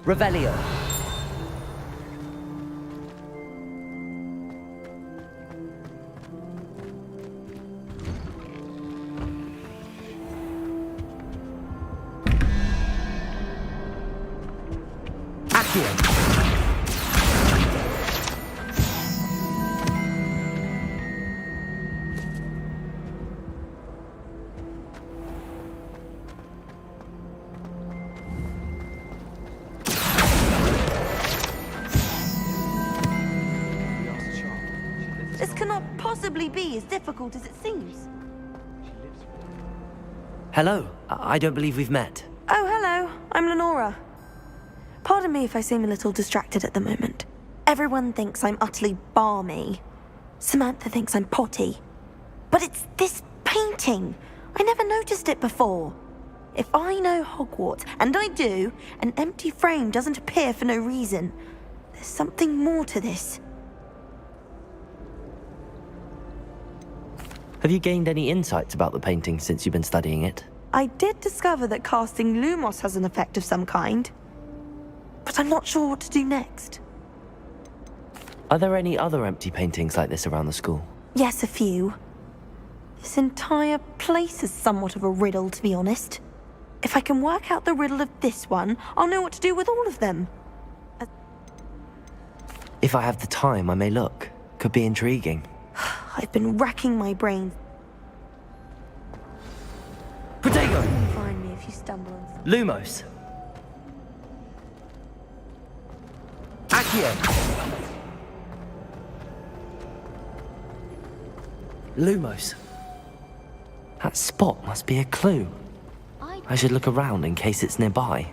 Revelio. Accio. This cannot possibly be as difficult as it seems. Hello. I don't believe we've met. Oh, hello. I'm Lenora. Pardon me if I seem a little distracted at the moment. Everyone thinks I'm utterly balmy. Samantha thinks I'm potty. But it's this painting. I never noticed it before. If I know Hogwarts, and I do, an empty frame doesn't appear for no reason. There's something more to this. Have you gained any insights about the painting since you've been studying it? I did discover that casting Lumos has an effect of some kind. But I'm not sure what to do next. Are there any other empty paintings like this around the school? Yes, a few. This entire place is somewhat of a riddle, to be honest. If I can work out the riddle of this one, I'll know what to do with all of them. If I have the time, I may look. Could be intriguing. I've been racking my brains. Protego! Find me if you stumble and... Lumos. Accio. Lumos. That spot must be a clue. I should look around in case it's nearby.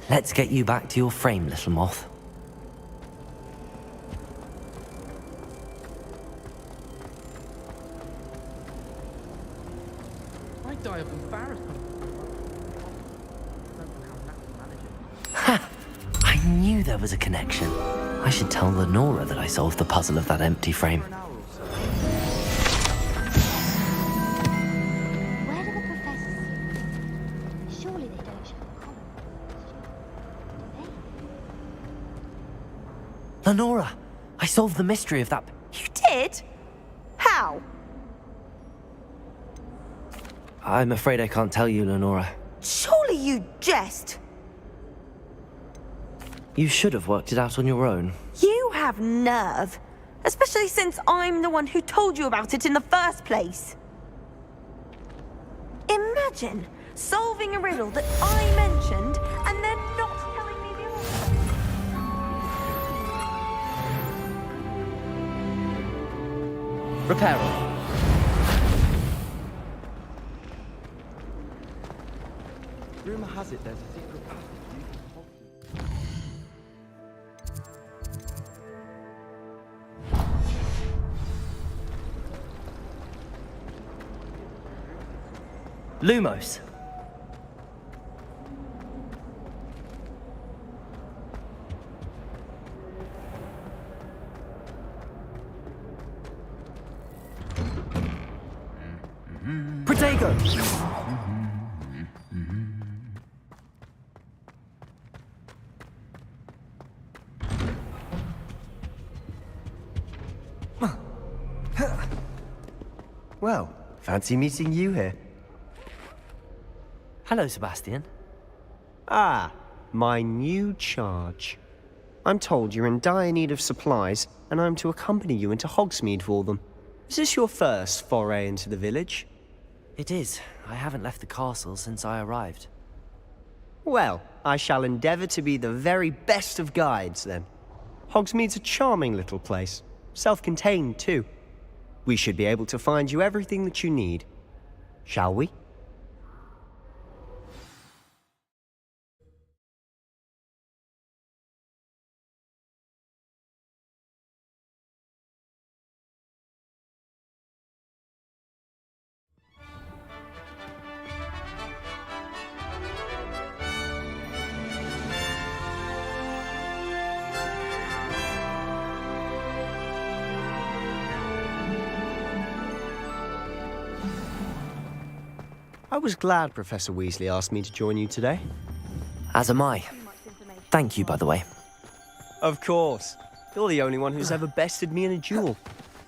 Let's get you back to your frame, little moth. I die of embarrassment. Ha! I knew there was a connection. I should tell Lenora that I solved the puzzle of that empty frame. Where do the professors? Surely they don't show common. Do Lenora! I solved the mystery of that... You did? How? I'm afraid I can't tell you, Lenora. Surely you jest. You should have worked it out on your own. You have nerve. Especially since I'm the one who told you about it in the first place. Imagine solving a riddle that I mentioned and then not telling me the answer. Reparo. Rumor has it there's a secret passage Lumos. Protego! Well, fancy meeting you here. Hello, Sebastian. Ah, my new charge. I'm told you're in dire need of supplies, and I'm to accompany you into Hogsmeade for them. Is this your first foray into the village? It is. I haven't left the castle since I arrived. Well, I shall endeavour to be the very best of guides, then. Hogsmeade's a charming little place. Self-contained, too. We should be able to find you everything that you need. Shall we? I was glad Professor Weasley asked me to join you today. As am I. Thank you, by the way. Of course. You're the only one who's ever bested me in a duel.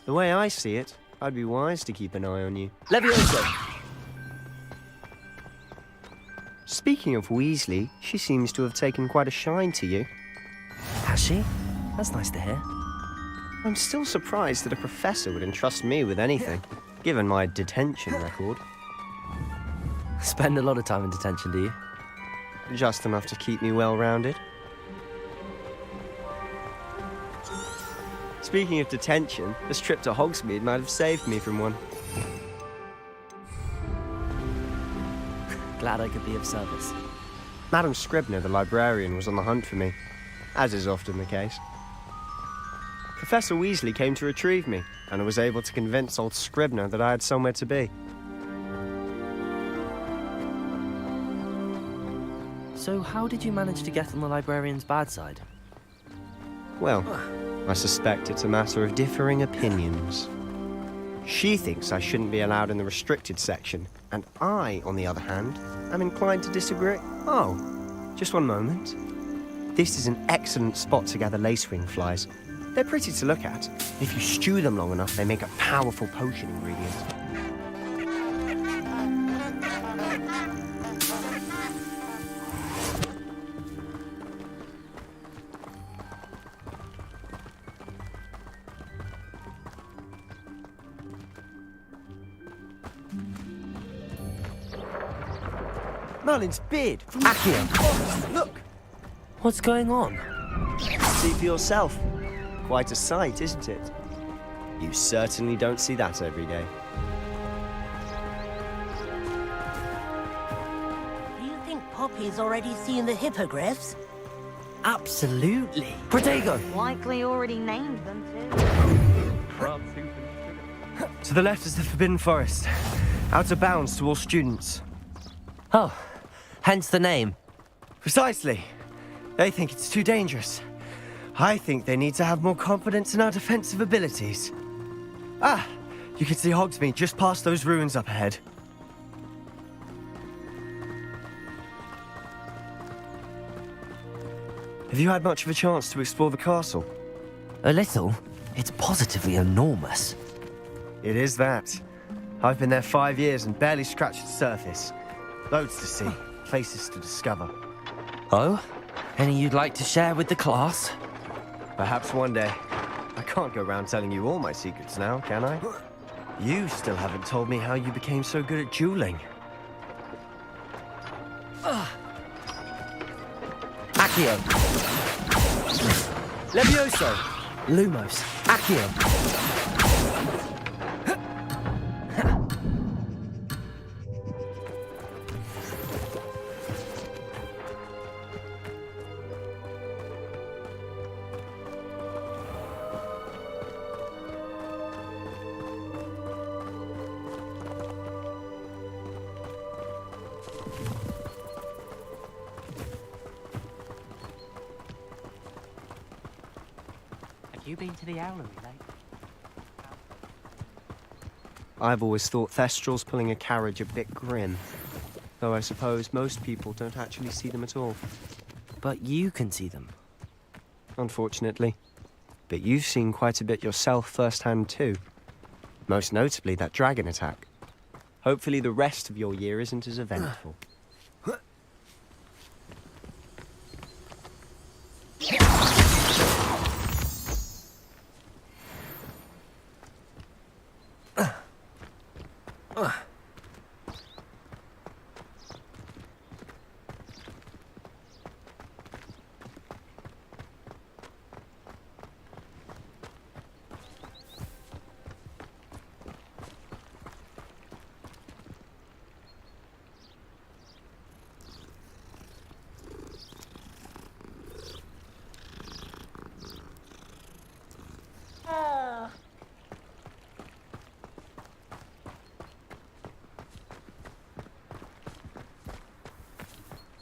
The way I see it, I'd be wise to keep an eye on you. Levioso! Speaking of Weasley, she seems to have taken quite a shine to you. Has she? That's nice to hear. I'm still surprised that a professor would entrust me with anything, given my detention record. Spend a lot of time in detention, do you? Just enough to keep me well-rounded. Speaking of detention, this trip to Hogsmeade might have saved me from one. Glad I could be of service. Madam Scribner, the librarian, was on the hunt for me, as is often the case. Professor Weasley came to retrieve me, and I was able to convince old Scribner that I had somewhere to be. So how did you manage to get on the librarian's bad side? Well, I suspect it's a matter of differing opinions. She thinks I shouldn't be allowed in the restricted section, and I, on the other hand, am inclined to disagree. Oh, just one moment. This is an excellent spot to gather lacewing flies. They're pretty to look at. If you stew them long enough, they make a powerful potion ingredient. Merlin's beard from Accio. Oh, look! What's going on? See for yourself. Quite a sight, isn't it? You certainly don't see that every day. Do you think Poppy's already seen the hippogriffs? Absolutely. Protego! Likely already named them too. To the left is the Forbidden Forest. Out of bounds to all students. Oh, hence the name. Precisely. They think it's too dangerous. I think they need to have more confidence in our defensive abilities. Ah, you can see Hogsmeade just past those ruins up ahead. Have you had much of a chance to explore the castle? A little. It's positively enormous. It is that. I've been there 5 years and barely scratched the surface. Loads to see, places to discover. Oh? Any you'd like to share with the class? Perhaps one day. I can't go around telling you all my secrets now, can I? You still haven't told me how you became so good at dueling. Accio! Levioso! Lumos! Accio! Have you been to the Owlery lately? I've always thought Thestrals pulling a carriage a bit grim. Though I suppose most people don't actually see them at all. But you can see them. Unfortunately. But you've seen quite a bit yourself firsthand too. Most notably that dragon attack. Hopefully the rest of your year isn't as eventful.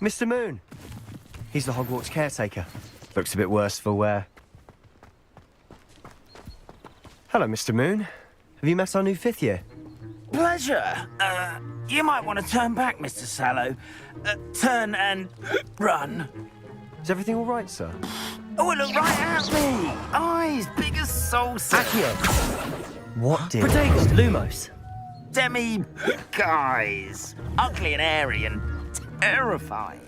Mr. Moon. He's the Hogwarts caretaker. Looks a bit worse for wear. Hello, Mr. Moon. Have you met our new fifth year? Pleasure. You might want to turn back, Mr. Sallow. Turn and run. Is everything all right, sir? Oh, it looked right at me. Eyes big as saucers. Accio! What did? Protagons! Lumos! Demi guys. Ugly and airy and terrifying.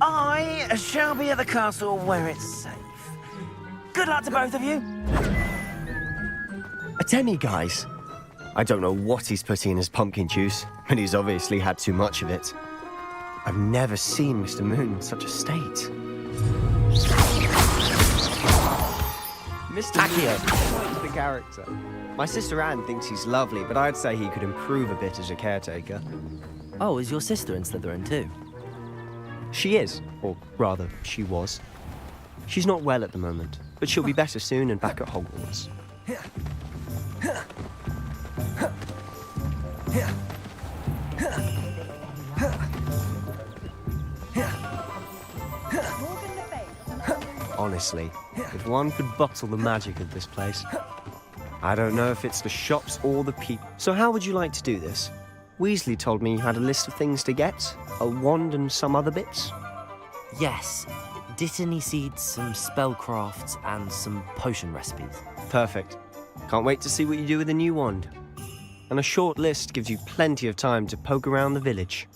I shall be at the castle where it's safe. Good luck to both of you. A demi-guise? I don't know what he's putting in his pumpkin juice, but he's obviously had too much of it. I've never seen Mr. Moon in such a state. Mr. Moon is the character. My sister Anne thinks he's lovely, but I'd say he could improve a bit as a caretaker. Oh, is your sister in Slytherin too? She is, or rather, she was. She's not well at the moment, but she'll be better soon and back at Hogwarts. Honestly, if one could bottle the magic of this place. I don't know if it's the shops or the people. So how would you like to do this? Weasley told me you had a list of things to get, a wand and some other bits. Yes. Dittany seeds, some spellcrafts, and some potion recipes. Perfect. Can't wait to see what you do with the new wand. And a short list gives you plenty of time to poke around the village.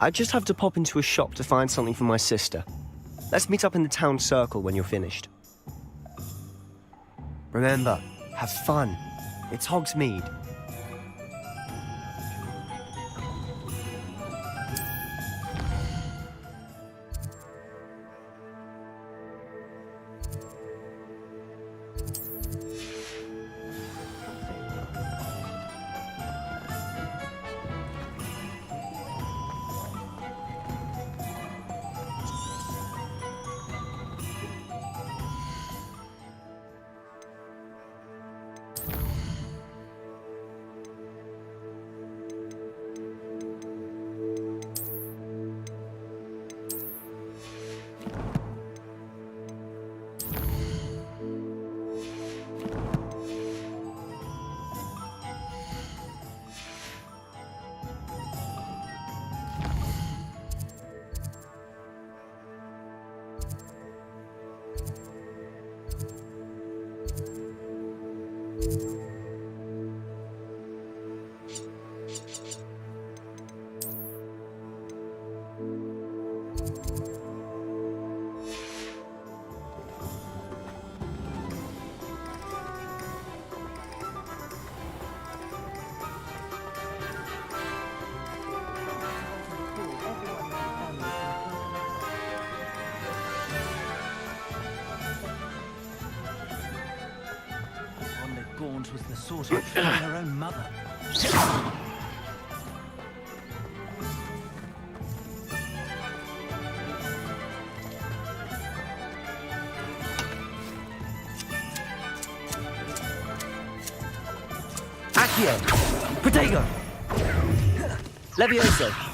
I just have to pop into a shop to find something for my sister. Let's meet up in the town circle when you're finished. Remember, have fun. It's Hogsmeade. Gaunt was the sort of for her own mother. Accio! Protego! Levioso!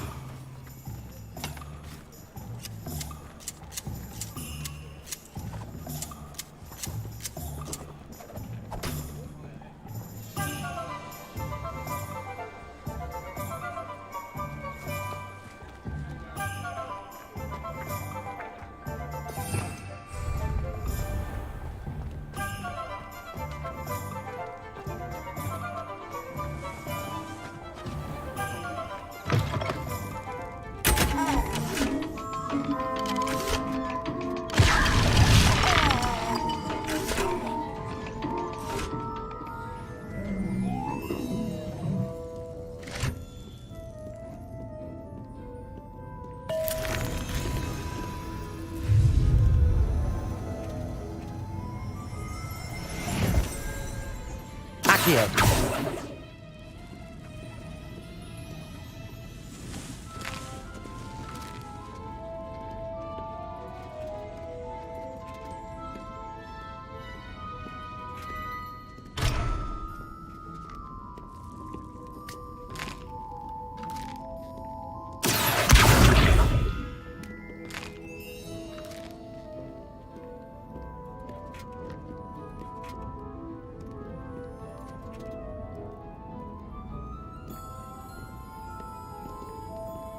Accio.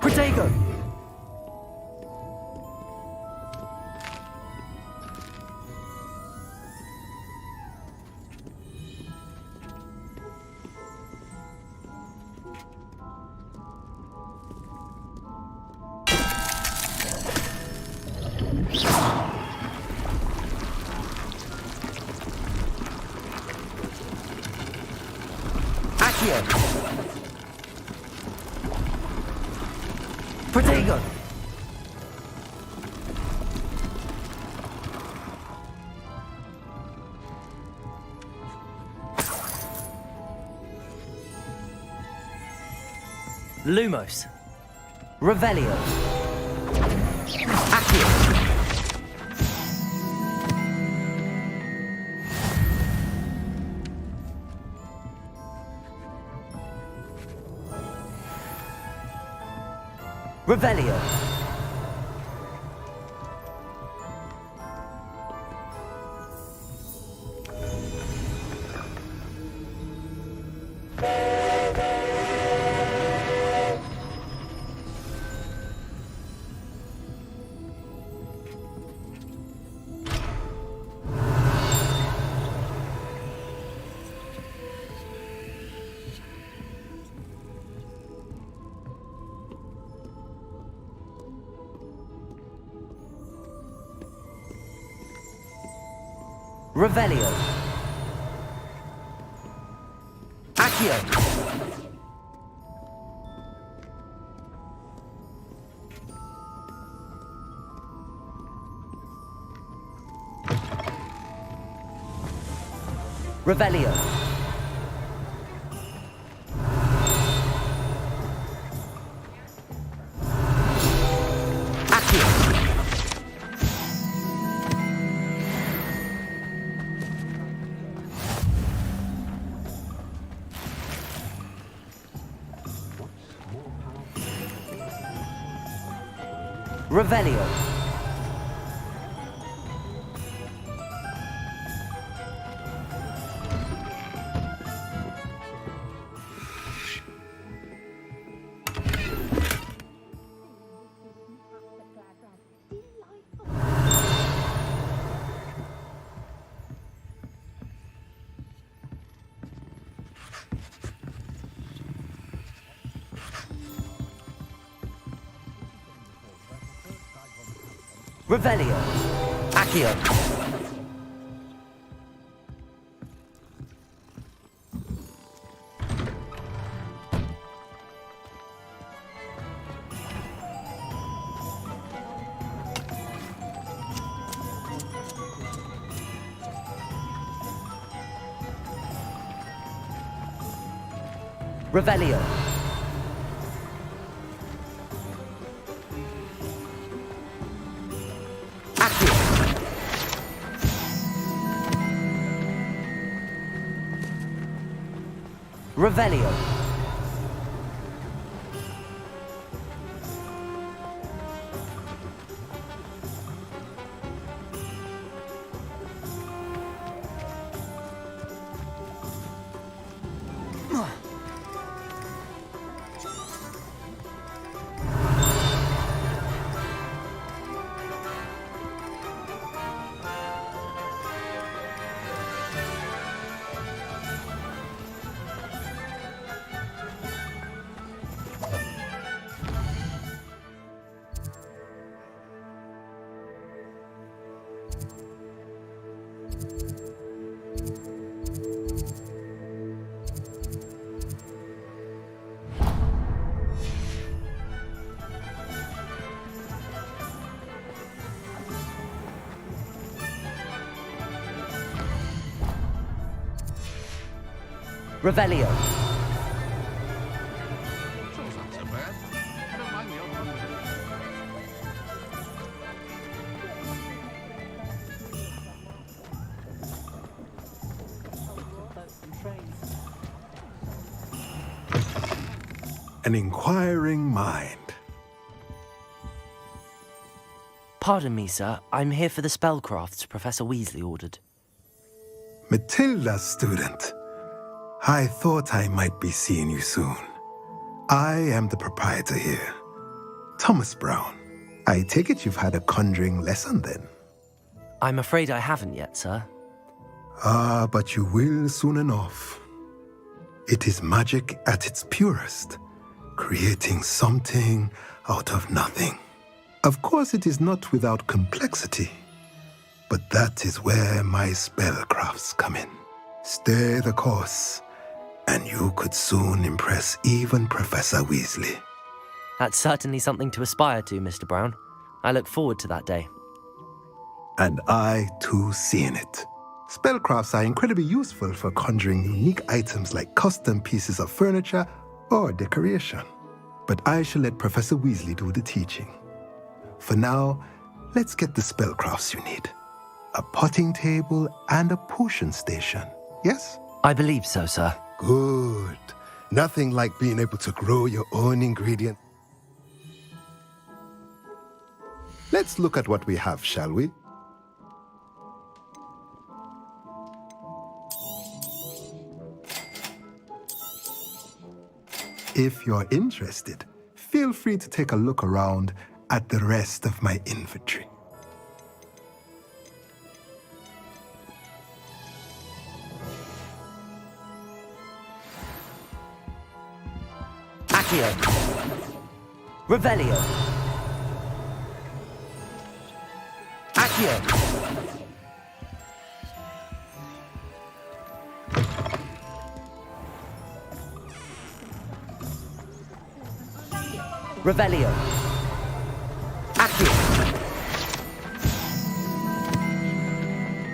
Protego. Accio. Protego. Lumos. Revelio. Accio. Revelio. Revelio. Accio. Revelio. Accio. Revelio. Revelio. Accio. Revelio. Accio. Revelio. Revelio. An inquiring mind. Pardon me, sir. I'm here for the spellcrafts Professor Weasley ordered. Matilda, student. I thought I might be seeing you soon. I am the proprietor here, Thomas Brown. I take it you've had a conjuring lesson then? I'm afraid I haven't yet, sir. Ah, but you will soon enough. It is magic at its purest, creating something out of nothing. Of course, it is not without complexity, but that is where my spellcrafts come in. Stay the course, and you could soon impress even Professor Weasley. That's certainly something to aspire to, Mr. Brown. I look forward to that day. And I, too, seeing it. Spellcrafts are incredibly useful for conjuring unique items like custom pieces of furniture or decoration. But I shall let Professor Weasley do the teaching. For now, let's get the spellcrafts you need. A potting table and a potion station, yes? I believe so, sir. Good. Nothing like being able to grow your own ingredient. Let's look at what we have, shall we? If you're interested, feel free to take a look around at the rest of my inventory. Accio. Revelio. Accio. Revelio. Accio.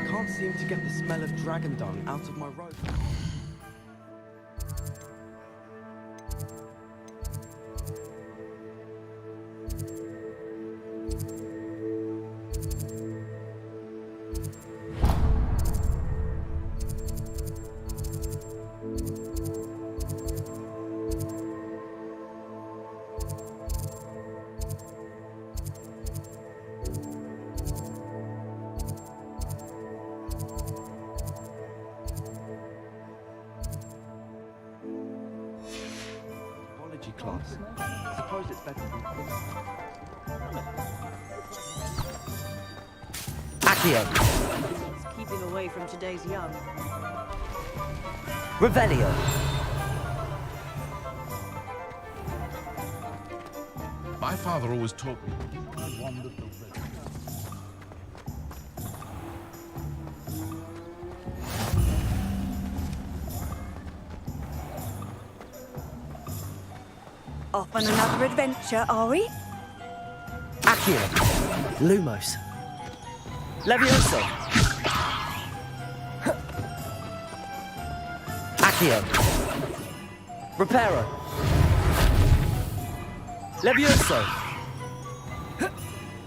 Can't seem to get the smell of dragon dung out of my robe. Class. I suppose it's better than Accio. It's keeping away from today's young. Revelio. My father always taught me wonderful. Off on another adventure, are we? Accio. Lumos. Levioso. Accio. Reparo. Levioso.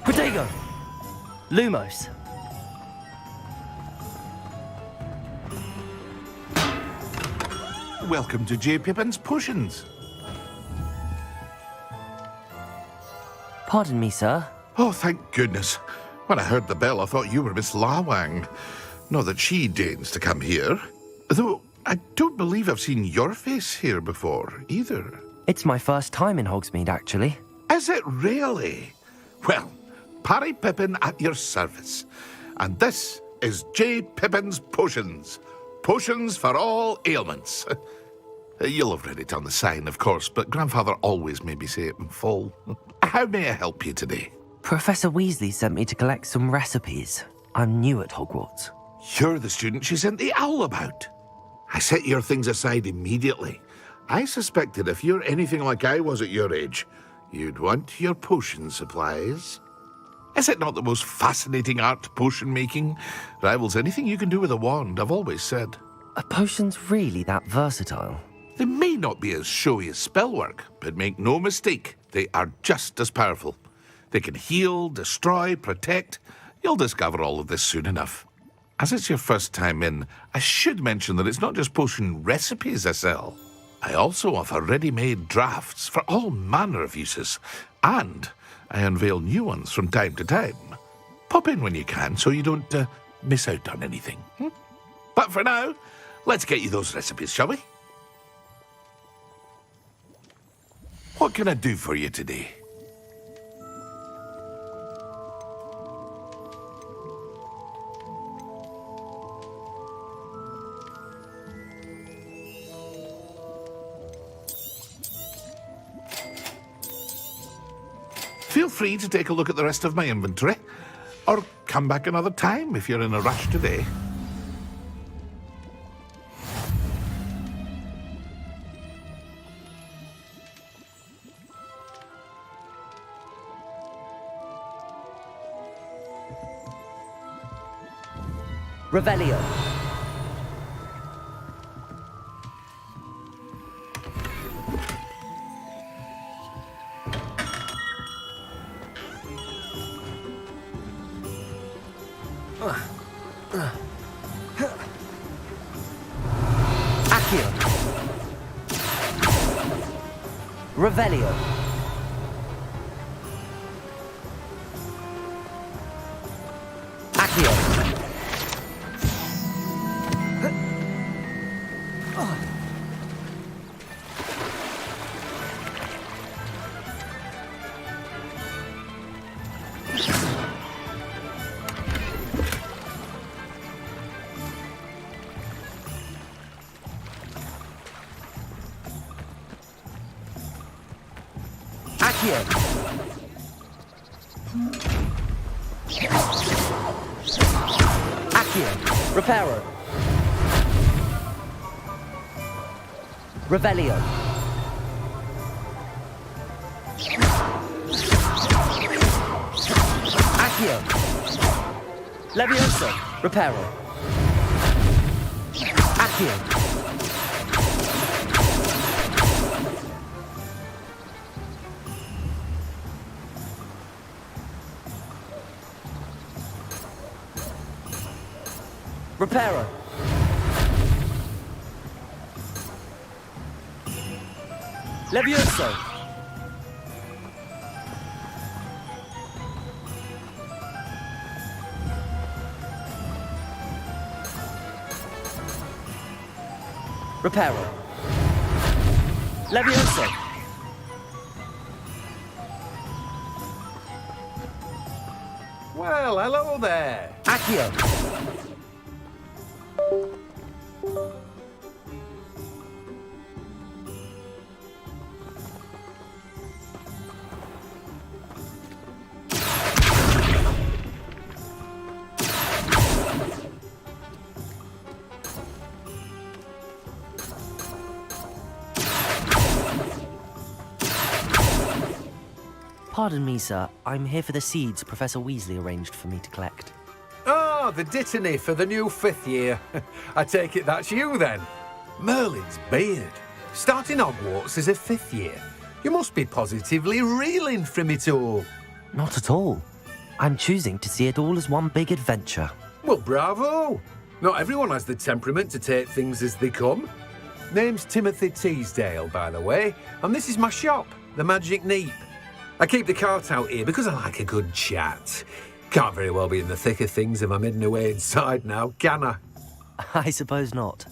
Protego. Lumos. Welcome to J. Pippin's Potions. Pardon me, sir. Oh, thank goodness. When I heard the bell, I thought you were Miss Lawang. Not that she deigns to come here. Though I don't believe I've seen your face here before, either. It's my first time in Hogsmeade, actually. Is it really? Well, Parry Pippin at your service. And this is J. Pippin's Potions. Potions for all ailments. You'll have read it on the sign, of course, but Grandfather always made me say it in full. How may I help you today? Professor Weasley sent me to collect some recipes. I'm new at Hogwarts. You're the student she sent the owl about. I set your things aside immediately. I suspected if you're anything like I was at your age, you'd want your potion supplies. Is it not the most fascinating art, potion making? Rivals anything you can do with a wand, I've always said. Are potions really that versatile? They may not be as showy as spellwork, but make no mistake, they are just as powerful. They can heal, destroy, protect. You'll discover all of this soon enough. As it's your first time in, I should mention that it's not just potion recipes I sell. I also offer ready-made drafts for all manner of uses, and I unveil new ones from time to time. Pop in when you can so you don't miss out on anything. But for now, let's get you those recipes, shall we? What can I do for you today? Feel free to take a look at the rest of my inventory, or come back another time if you're in a rush today. Revelio. Accio. Revelio. Accio. Accio. Accio. Reparo. Revelio. Accio. Levioso. Reparo. Accio. Reparo. Levioso. Reparo. Levioso. Well, hello there. Accio. Pardon me, sir. I'm here for the seeds Professor Weasley arranged for me to collect. Oh, the dittany for the new 5th year. I take it that's you then. Merlin's beard. Starting Hogwarts as a 5th year. You must be positively reeling from it all. Not at all. I'm choosing to see it all as one big adventure. Well, bravo. Not everyone has the temperament to take things as they come. Name's Timothy Teasdale, by the way, and this is my shop, the Magic Neep. I keep the cart out here because I like a good chat. Can't very well be in the thick of things if I'm hidden away inside now, can I? I suppose not.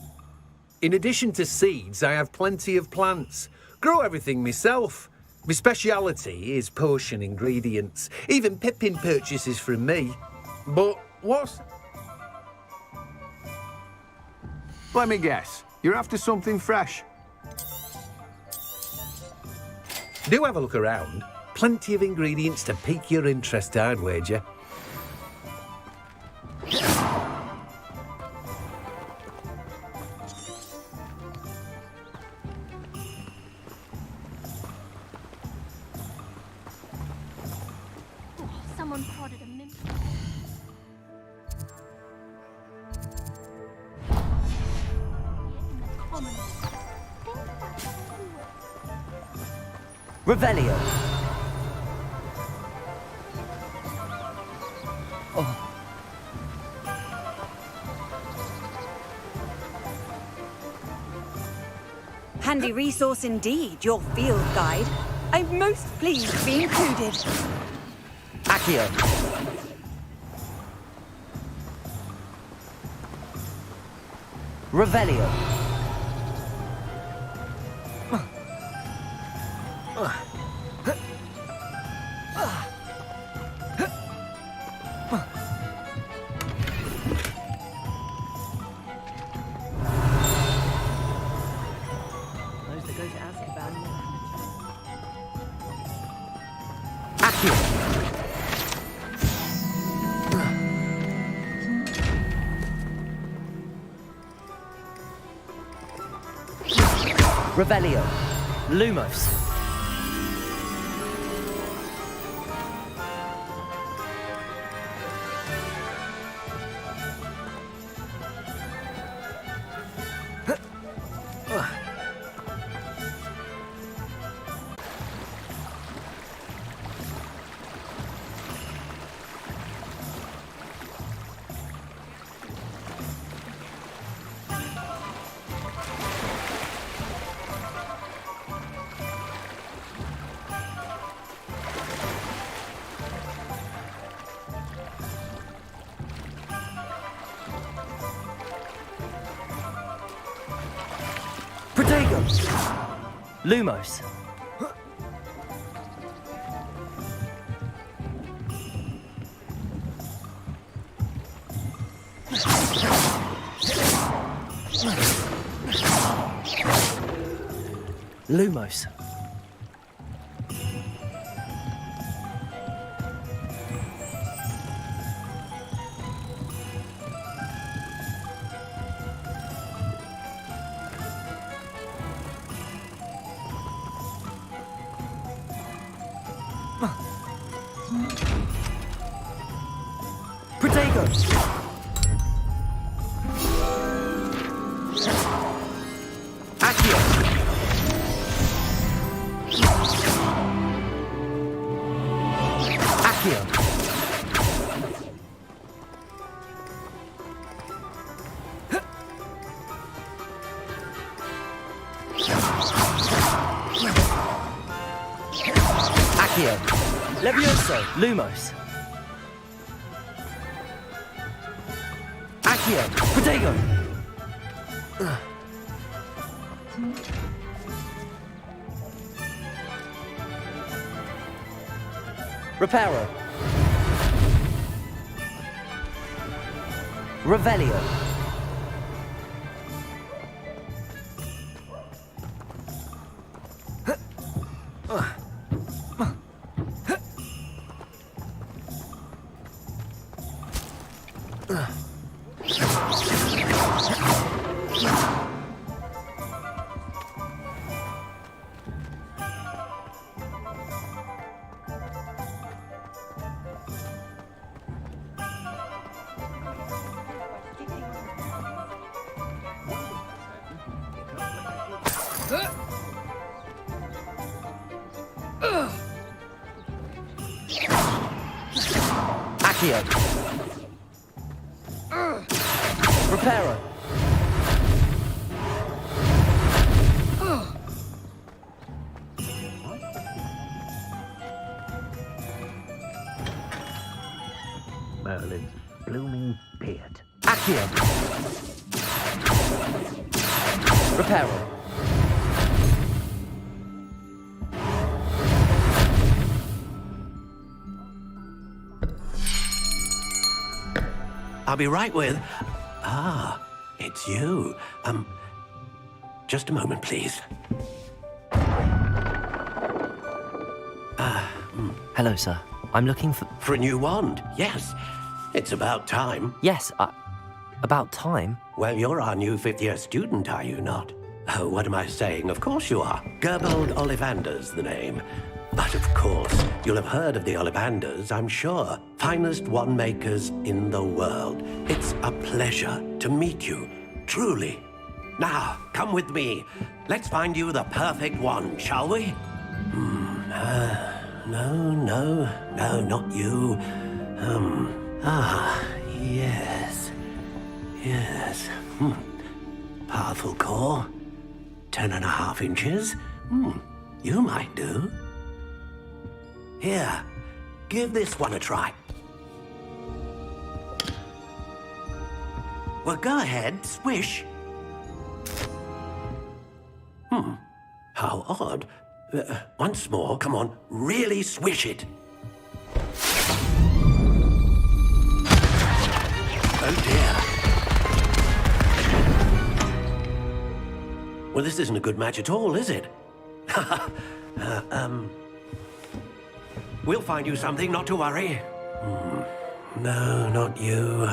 In addition to seeds, I have plenty of plants. Grow everything myself. My speciality is potion ingredients. Even Pippin purchases from me. But what's... Let me guess. You're after something fresh. Do have a look around. Plenty of ingredients to pique your interest, I'd wager. Someone prodded a mimp. Revelio. Handy resource indeed, your field guide. I'm most pleased to be included. Accio. Revelio. Those that go to Azkaban will Accio. Revelio. Lumos. Protego. Lumos. Lumos. Protego. Accio. Accio. Accio. Levioso. Lumos. Accio. Protego. Reparo. Revelio. Accio. Reparo. Merlin's blooming beard. Accio. Reparo. I'll be right with... Ah, it's you. Just a moment, please. Hello, sir. I'm looking for... For a new wand, yes. It's about time. Yes, about time? Well, you're our new fifth-year student, are you not? Oh, what am I saying? Of course you are. Gerbold Ollivander's the name. But of course, you'll have heard of the Ollivanders, I'm sure. Finest wand makers in the world. It's a pleasure to meet you, truly. Now, come with me. Let's find you the perfect wand, shall we? No, not you. Yes. Powerful core. 10.5 inches. You might do. Here, give this one a try. Well, go ahead, swish. How odd. Once more, come on, really swish it. Oh dear. Well, this isn't a good match at all, is it? We'll find you something, not to worry. No, not you.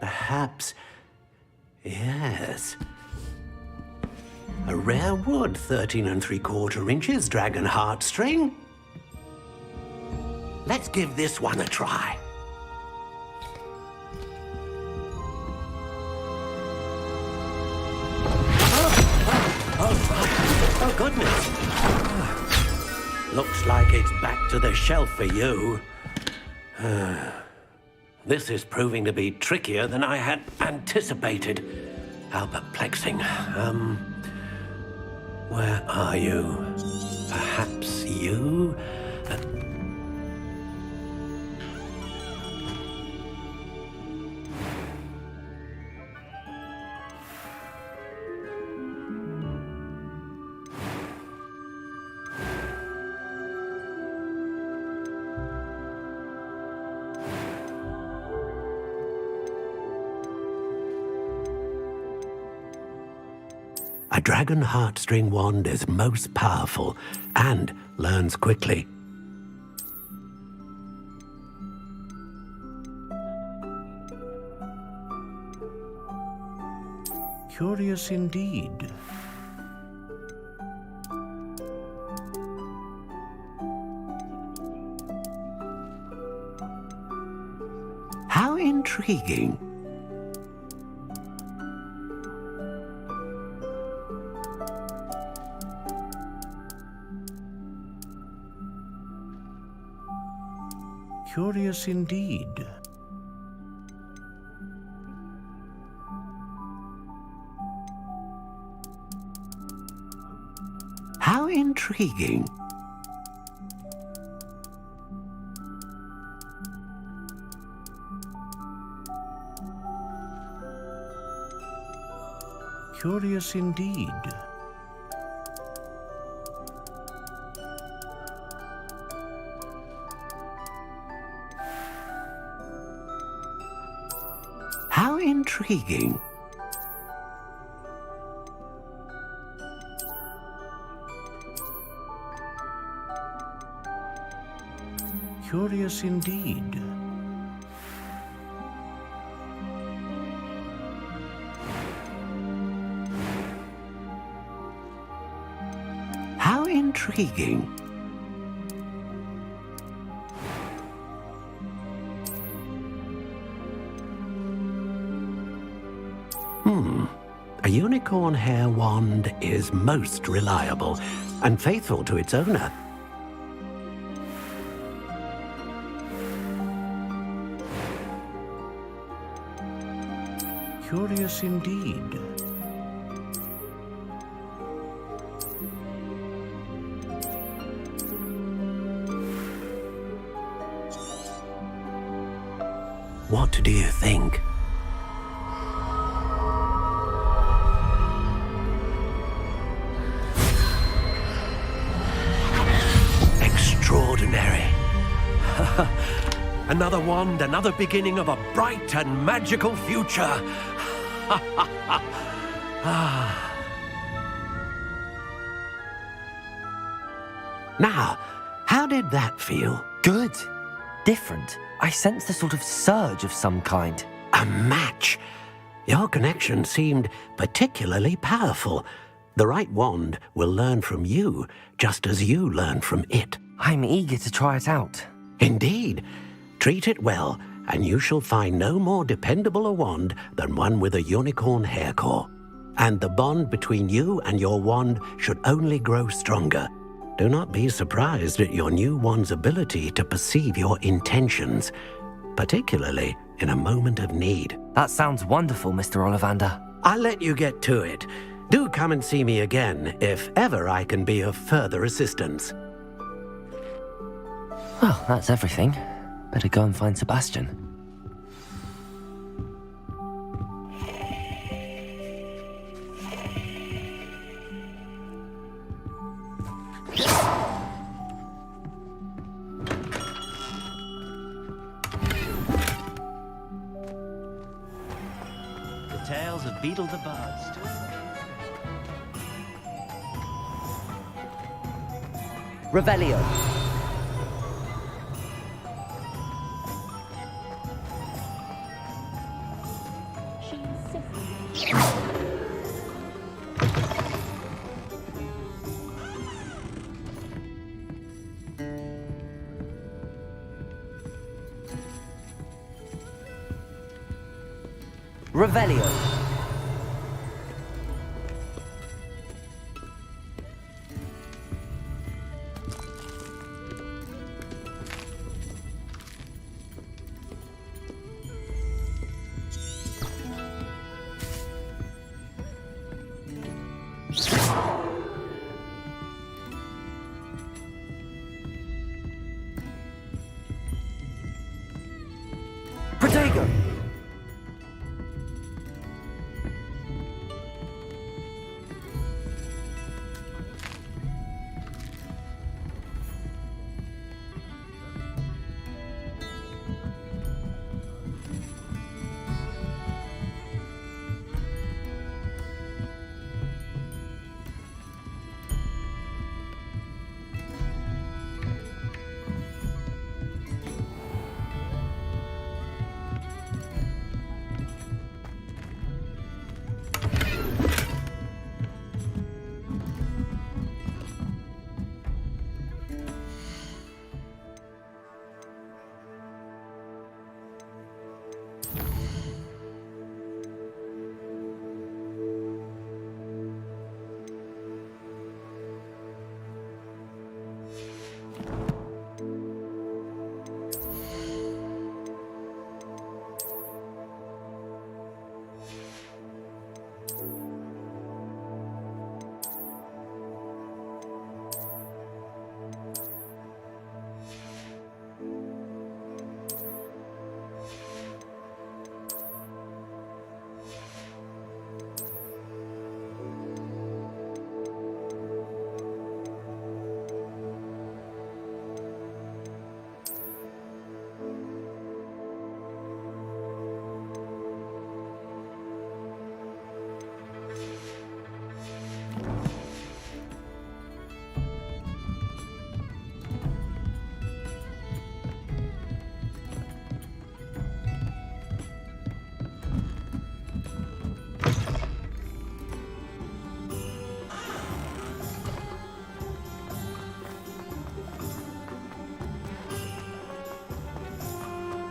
Perhaps. Yes. A rare wood, 13 3/4 inches, dragon heartstring. Let's give this one a try. Oh, goodness. Looks like it's back to the shelf for you. This is proving to be trickier than I had anticipated. How perplexing. Where are you? Perhaps you? A dragon heartstring wand is most powerful and learns quickly. Curious indeed. How intriguing. Curious indeed. How intriguing. Curious indeed. How intriguing. Curious indeed. How intriguing. A unicorn hair wand is most reliable and faithful to its owner. Curious indeed. What do you think? Extraordinary. Another wand, another beginning of a bright and magical future. Now, how did that feel? Good. Different. I sensed a sort of surge of some kind. A match. Your connection seemed particularly powerful. The right wand will learn from you, just as you learn from it. I'm eager to try it out. Indeed. Treat it well, and you shall find no more dependable a wand than one with a unicorn hair core. and the bond between you and your wand should only grow stronger. Do not be surprised at your new wand's ability to perceive your intentions, particularly in a moment of need. That sounds wonderful, Mr. Ollivander. I'll let you get to it. Do come and see me again if ever I can be of further assistance. Well, that's everything. Better go and find Sebastian. The tales of Beetle the Bard. Revelio. Revelio. Protego.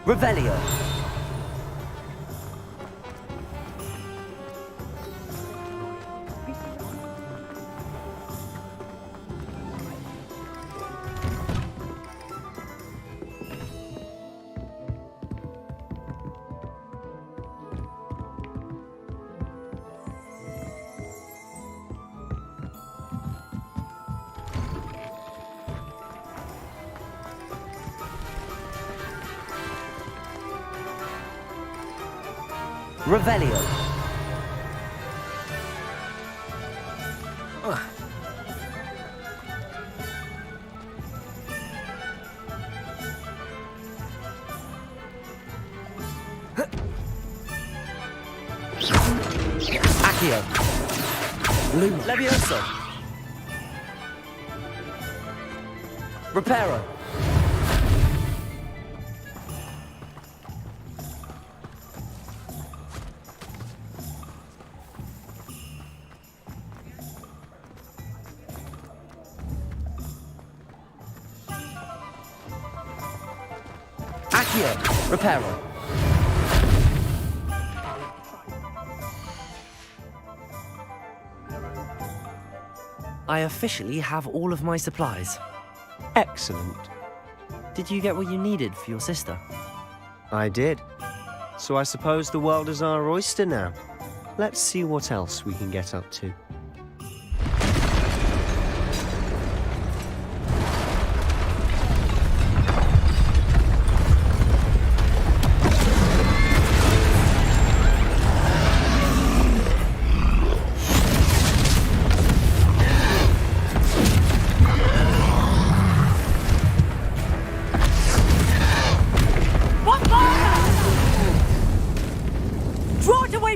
Revelio. Revelio. Accio. Levioso. Reparo. Reparo. I officially have all of my supplies. Excellent. Did you get what you needed for your sister? I did. So I suppose the world is our oyster now. Let's see what else we can get up to.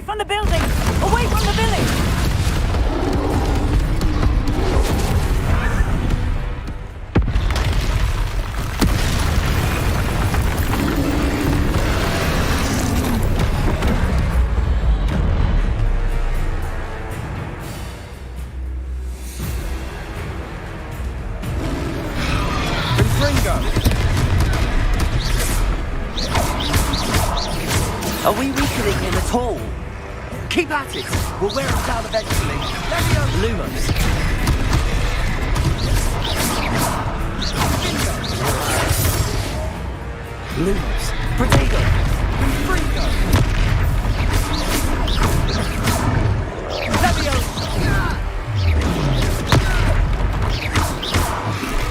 From the building! Away from the village! Are we weakening him at all? Keep at it! We'll wear him down eventually. Lumos. Lumos. Protego.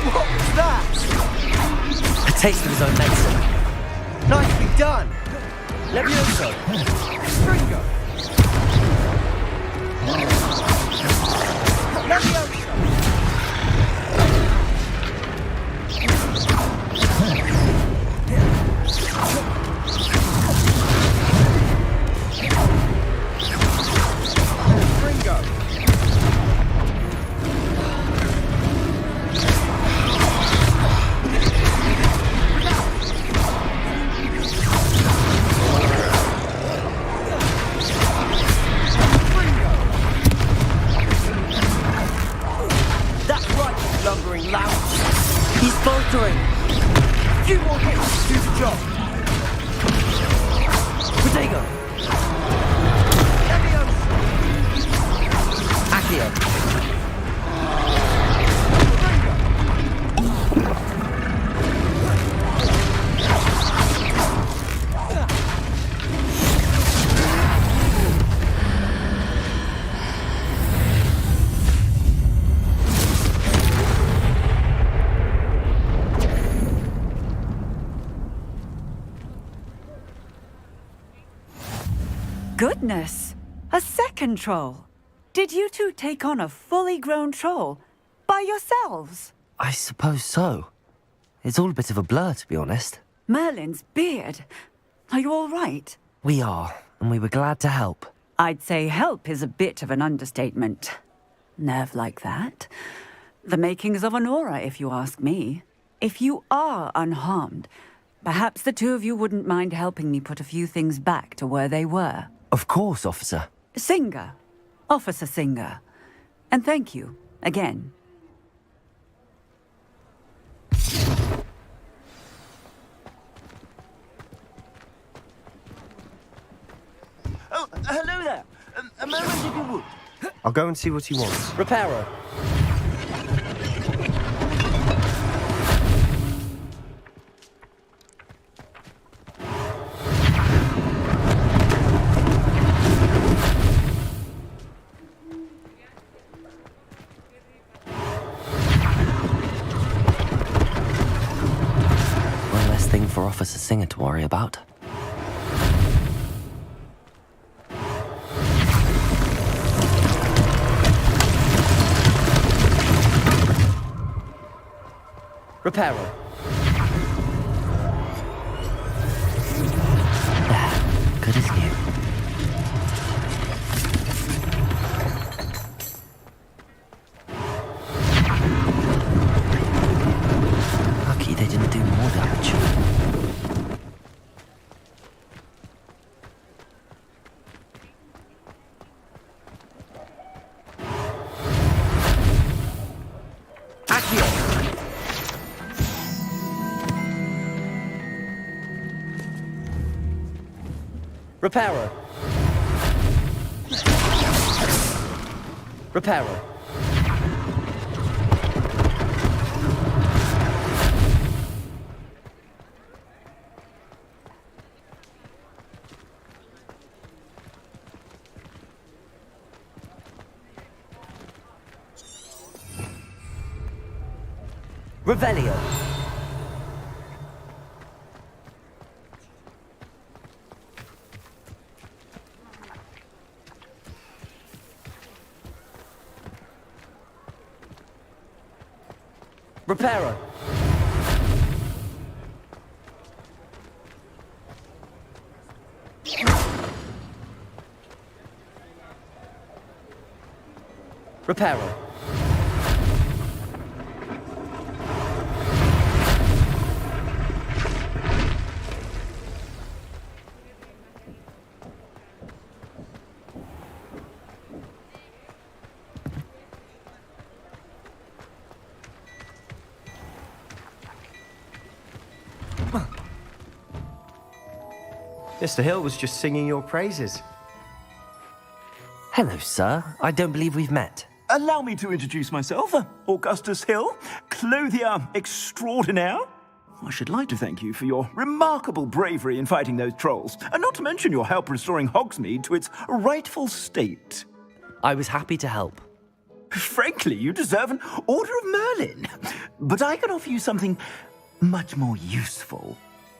What was that? A taste of his own medicine. Nicely done! Levioso! Stringo! Levioso! He's faltering. Few more hits to do the job. Protego. Levioso. Accio. Goodness! A second troll! Did you two take on a fully grown troll? By yourselves? I suppose so. It's all a bit of a blur, to be honest. Merlin's beard. Are you all right? We are, and we were glad to help. I'd say help is a bit of an understatement. Nerve like that. The makings of an aura, if you ask me. If you are unharmed, perhaps the two of you wouldn't mind helping me put a few things back to where they were. Of course, officer. Singer. Officer Singer. And thank you, again. Oh, hello there. A moment if you would. I'll go and see what he wants. Reparo. One less thing for Officer Singer to worry about. Reparo. There, good as new. Lucky they didn't do more damage. Reparo. Reparo. Revelio. Reparo. Reparo. Mr. Hill was just singing your praises. Hello, sir. I don't believe we've met. Allow me to introduce myself, Augustus Hill, clothier extraordinaire. I should like to thank you for your remarkable bravery in fighting those trolls, and not to mention your help restoring Hogsmeade to its rightful state. I was happy to help. Frankly, you deserve an Order of Merlin. But I can offer you something much more useful.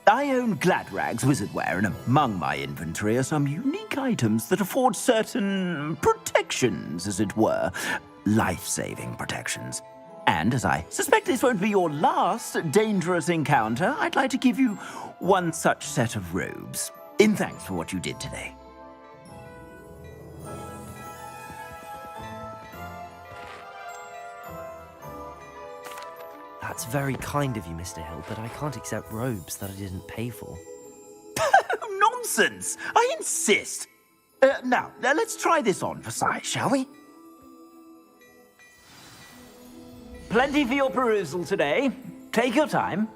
I own Gladrag's wizardware, and among my inventory are some unique items that afford certain protections, as it were. Life-saving protections. And as I suspect this won't be your last dangerous encounter, I'd like to give you one such set of robes, in thanks for what you did today. That's very kind of you, Mr. Hill, but I can't accept robes that I didn't pay for. Nonsense! I insist! Now, let's try this on for size, shall we? Plenty for your perusal today. Take your time.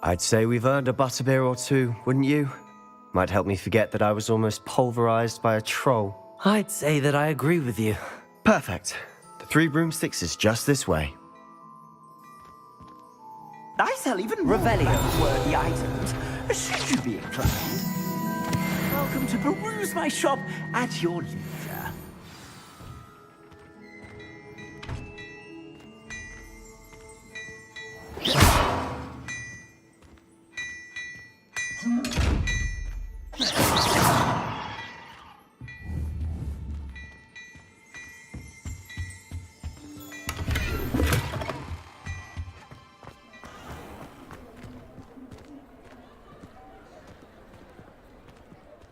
I'd say we've earned a butterbeer or two, wouldn't you? Might help me forget that I was almost pulverized by a troll. I'd say that I agree with you. Perfect. The 3 broomsticks is just this way. I sell even more worthy items, should you be inclined. Welcome to peruse my shop at your leisure.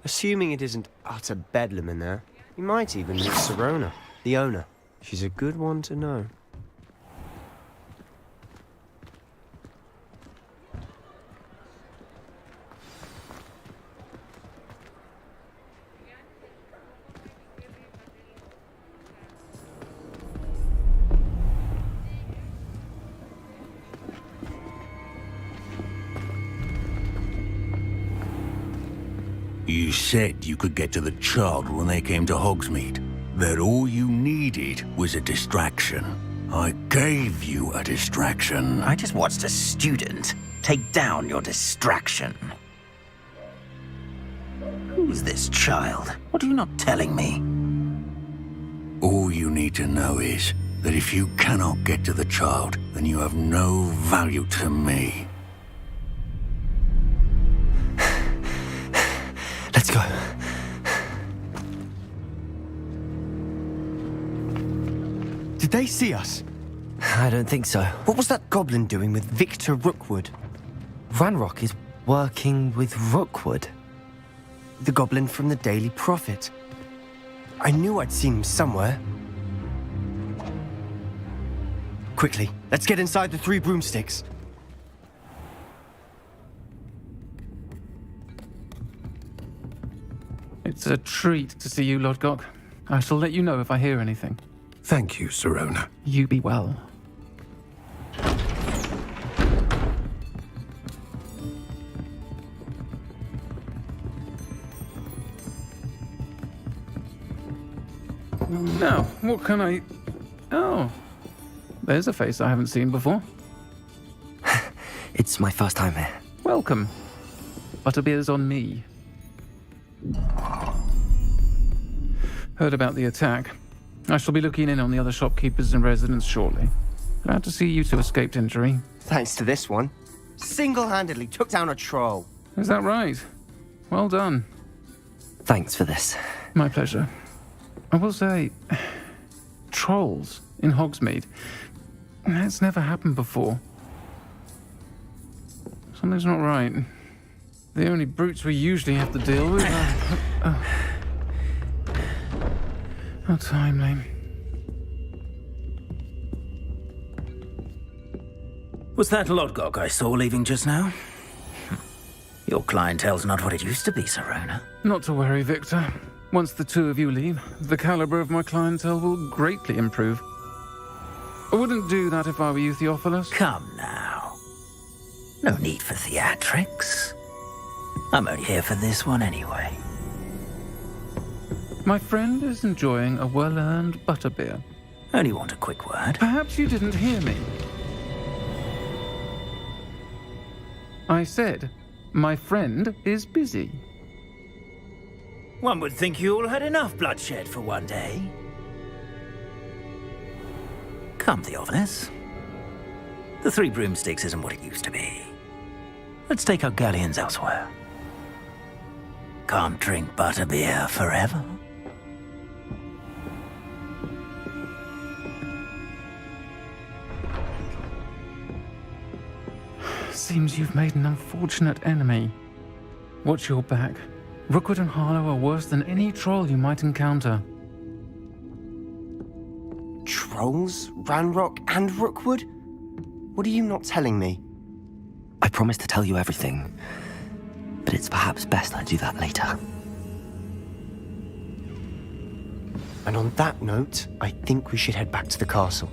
Assuming it isn't utter bedlam in there, you might even meet Sirona, the owner. She's a good one to know. You said you could get to the child when they came to Hogsmeade. That all you needed was a distraction. I gave you a distraction. I just watched a student take down your distraction. Who's this child? What are you not telling me? All you need to know is that if you cannot get to the child, then you have no value to me. Let's go. Did they see us? I don't think so. What was that goblin doing with Victor Rookwood? Ranrock is working with Rookwood. The goblin from the Daily Prophet. I knew I'd seen him somewhere. Quickly, let's get inside the 3 broomsticks. It's a treat to see you, Lodgok. I shall let you know if I hear anything. Thank you, Sirona. You be well. Now, what can I... Oh, there's a face I haven't seen before. It's my first time here. Welcome. Butterbeer's on me. Heard about the attack. I shall be looking in on the other shopkeepers and residents shortly. Glad to see you two escaped injury. Thanks to this one. Single-handedly took down a troll. Is that right? Well done. Thanks for this. My pleasure. I will say, trolls in Hogsmeade. That's never happened before. Something's not right. The only brutes we usually have to deal with are... How timely. Was that Lodgok I saw leaving just now? Your clientele's not what it used to be, Serona. Not to worry, Victor. Once the two of you leave, the caliber of my clientele will greatly improve. I wouldn't do that if I were you, Theophilus. Come now. No need for theatrics. I'm only here for this one anyway. My friend is enjoying a well-earned butterbeer. Only want a quick word. Perhaps you didn't hear me. I said, my friend is busy. One would think you all had enough bloodshed for one day. Come, Theophilus. The Three Broomsticks isn't what it used to be. Let's take our galleons elsewhere. Can't drink butterbeer forever. Seems you've made an unfortunate enemy. Watch your back. Rookwood and Harlow are worse than any troll you might encounter. Trolls? Ranrock and Rookwood? What are you not telling me? I promised to tell you everything, but it's perhaps best I do that later. And on that note, I think we should head back to the castle.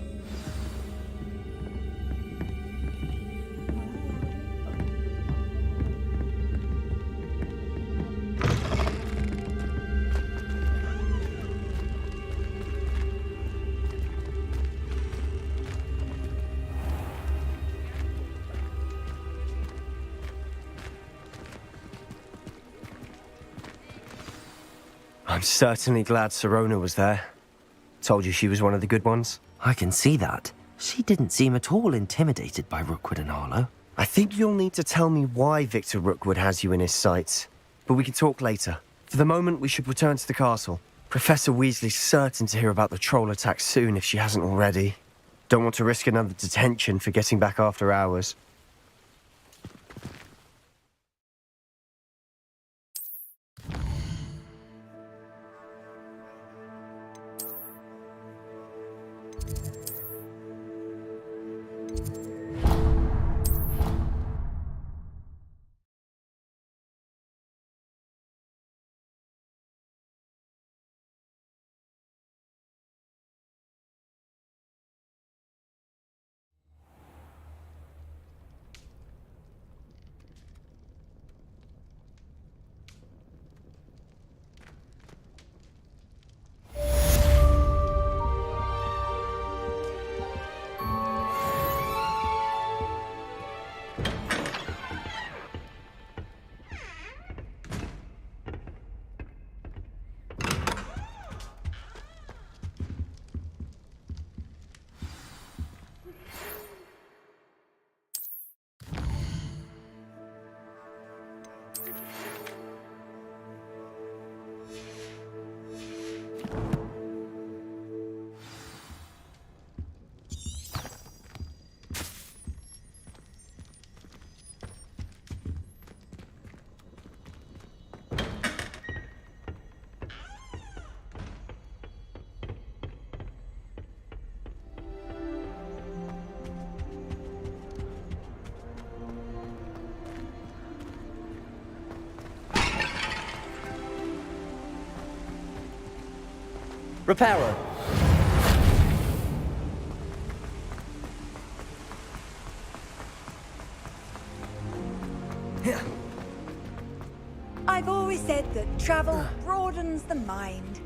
I'm certainly glad Serona was there. Told you she was one of the good ones. I can see that. She didn't seem at all intimidated by Rookwood and Harlow. I think you'll need to tell me why Victor Rookwood has you in his sights. But we can talk later. For the moment, we should return to the castle. Professor Weasley's certain to hear about the troll attack soon if she hasn't already. Don't want to risk another detention for getting back after hours. Reparo. I've always said that travel broadens the mind.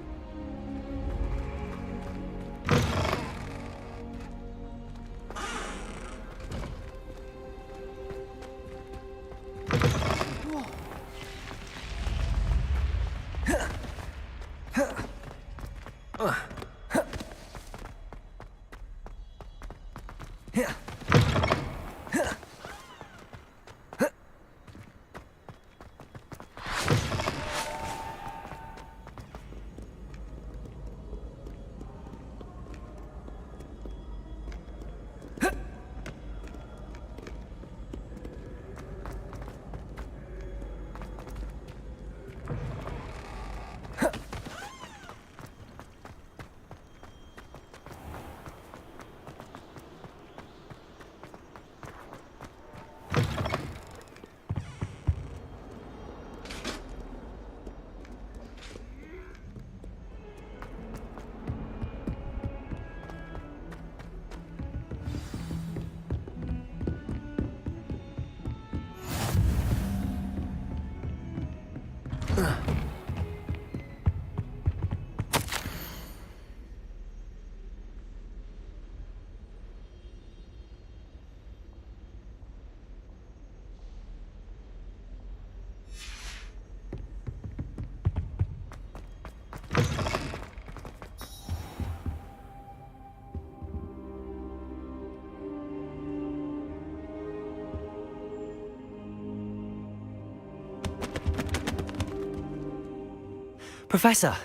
Professor,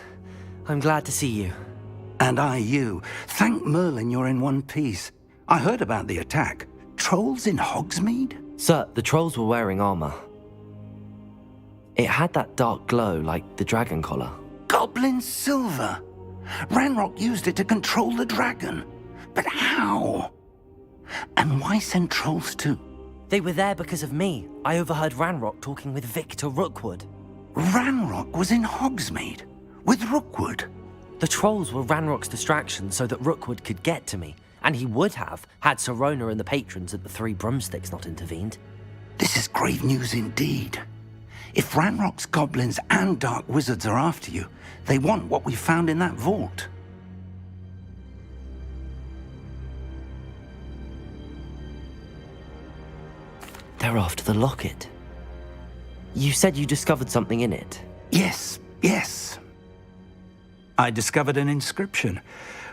I'm glad to see you. And I you. Thank Merlin you're in one piece. I heard about the attack. Trolls in Hogsmeade? Sir, the trolls were wearing armor. It had that dark glow like the dragon collar. Goblin silver! Ranrock used it to control the dragon. But how? And why send trolls too? They were there because of me. I overheard Ranrock talking with Victor Rookwood. Ranrock was in Hogsmeade? With Rookwood? The trolls were Ranrock's distraction so that Rookwood could get to me. And he would have, had Sirona and the patrons at the Three Broomsticks not intervened. This is grave news indeed. If Ranrock's goblins and dark wizards are after you, they want what we found in that vault. They're after the locket. You said you discovered something in it. Yes. I discovered an inscription.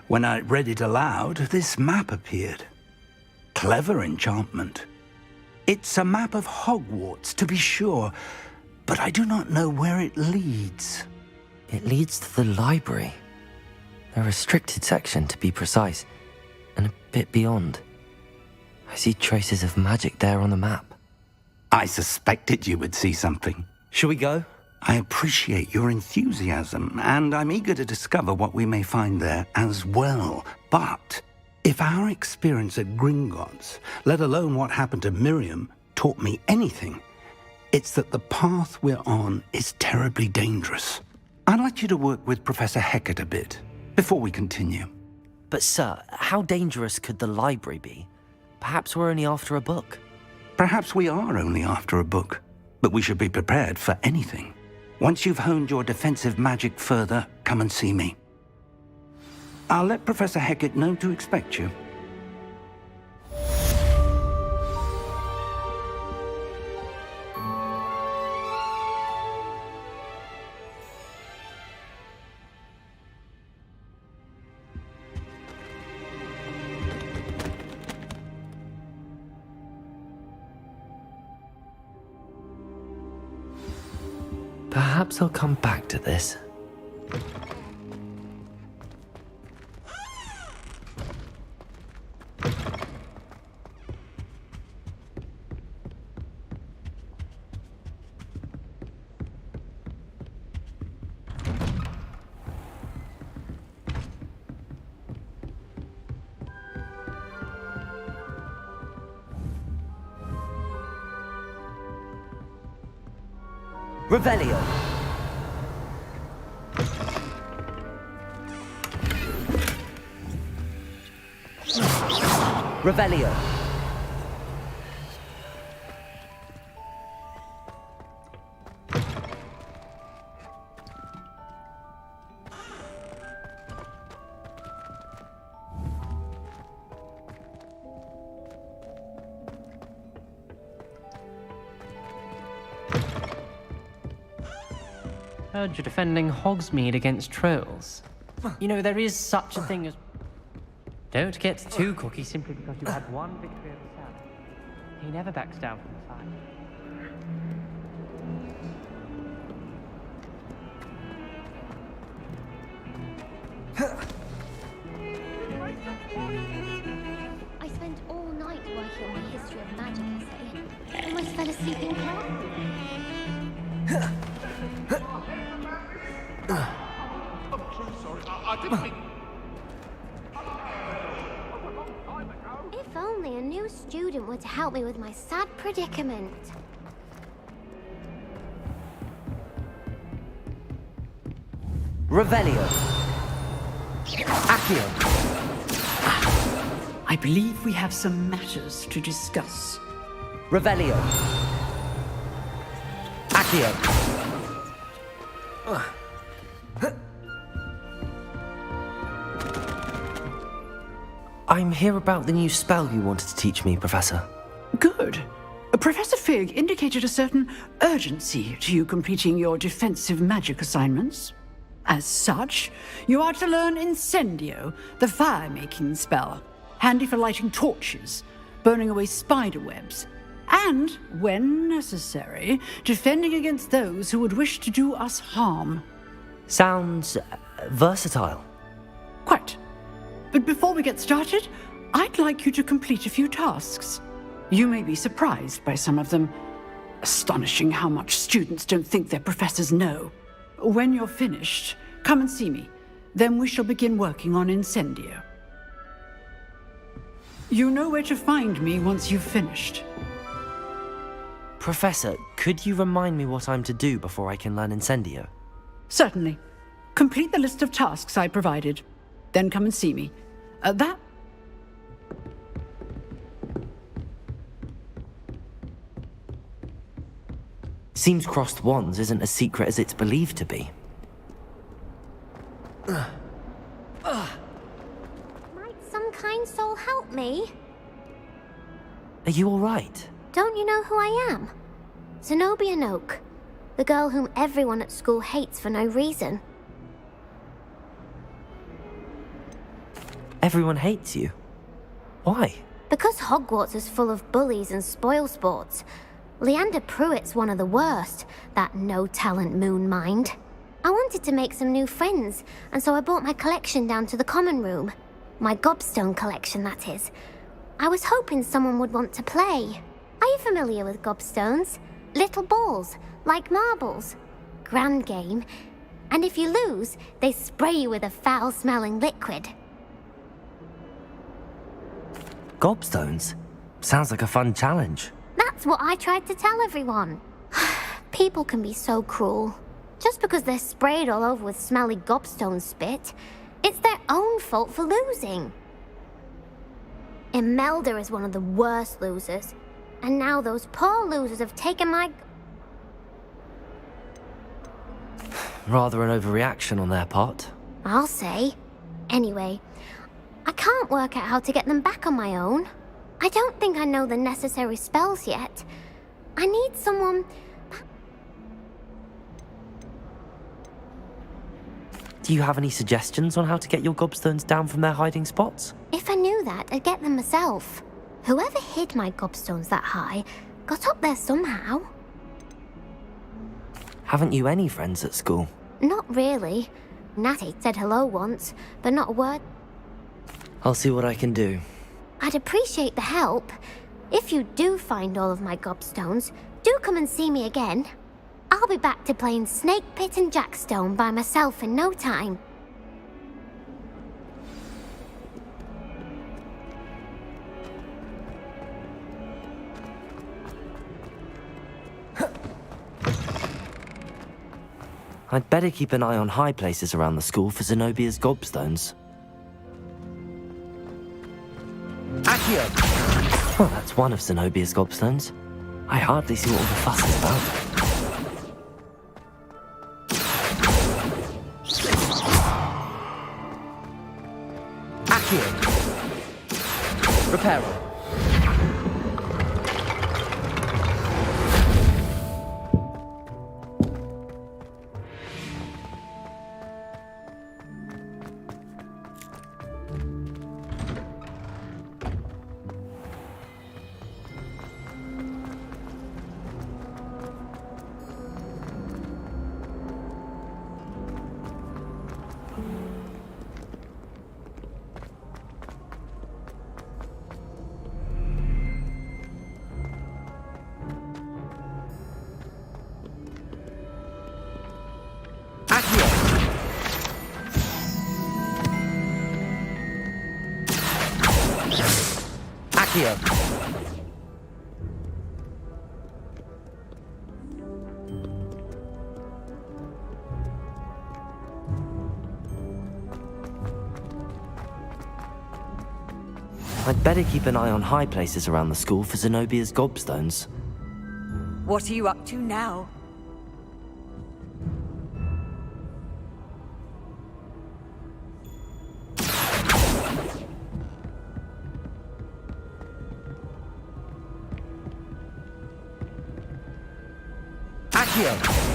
When I read it aloud, this map appeared. Clever enchantment. It's a map of Hogwarts, to be sure, but I do not know where it leads. It leads to the library. A restricted section, to be precise, and a bit beyond. I see traces of magic there on the map. I suspected you would see something. Shall we go? I appreciate your enthusiasm, and I'm eager to discover what we may find there as well. But if our experience at Gringotts, let alone what happened to Miriam, taught me anything, it's that the path we're on is terribly dangerous. I'd like you to work with Professor Hecat a bit before we continue. But sir, how dangerous could the library be? Perhaps we're only after a book. Perhaps we are only after a book, but we should be prepared for anything. Once you've honed your defensive magic further, come and see me. I'll let Professor Hecat know to expect you. Perhaps I'll come back to this. Revelio. Revelio. Heard you're defending Hogsmeade against trolls. You know, there is such a thing as... Don't get too cocky simply because you had one victory over Sam. He never backs down from the fight. I spent all night working on my history of magic essay. Almost fell asleep in class. If only a new student were to help me with my sad predicament. Revelio. Accio. I believe we have some matters to discuss. Revelio. Accio. I'm here about the new spell you wanted to teach me, Professor. Good. Professor Fig indicated a certain urgency to you completing your defensive magic assignments. As such, you are to learn Incendio, the fire-making spell, handy for lighting torches, burning away spider webs, and, when necessary, defending against those who would wish to do us harm. Sounds versatile. Quite. But before we get started, I'd like you to complete a few tasks. You may be surprised by some of them. Astonishing how much students don't think their professors know. When you're finished, come and see me. Then we shall begin working on Incendio. You know where to find me once you've finished. Professor, could you remind me what I'm to do before I can learn Incendio? Certainly. Complete the list of tasks I provided. Then come and see me. That... Seems crossed wands isn't as secret as it's believed to be. Might some kind soul help me? Are you all right? Don't you know who I am? Zenobia Noak, the girl whom everyone at school hates for no reason. Everyone hates you. Why? Because Hogwarts is full of bullies and spoilsports. Leander Pruitt's one of the worst, that no-talent moon mind. I wanted to make some new friends, and so I brought my collection down to the common room. My gobstone collection, that is. I was hoping someone would want to play. Are you familiar with gobstones? Little balls, like marbles. Grand game. And if you lose, they spray you with a foul-smelling liquid. Gobstones? Sounds like a fun challenge. That's what I tried to tell everyone. People can be so cruel. Just because they're sprayed all over with smelly gobstone spit, it's their own fault for losing. Imelda is one of the worst losers. And now those poor losers have taken my... Rather an overreaction on their part. I'll say. Anyway, I can't work out how to get them back on my own. I don't think I know the necessary spells yet. I need someone... Do you have any suggestions on how to get your gobstones down from their hiding spots? If I knew that, I'd get them myself. Whoever hid my gobstones that high got up there somehow. Haven't you any friends at school? Not really. Natty said hello once, but not a word. I'll see what I can do. I'd appreciate the help. If you do find all of my gobstones, do come and see me again. I'll be back to playing Snake Pit and Jackstone by myself in no time. I'd better keep an eye on high places around the school for Zenobia's gobstones. Accio! Well, that's one of Zenobia's gobstones. I hardly see what all the fuss is about. Accio! Reparo. Accio. I'd better keep an eye on high places around the school for Zenobia's gobstones. What are you up to now? Accio!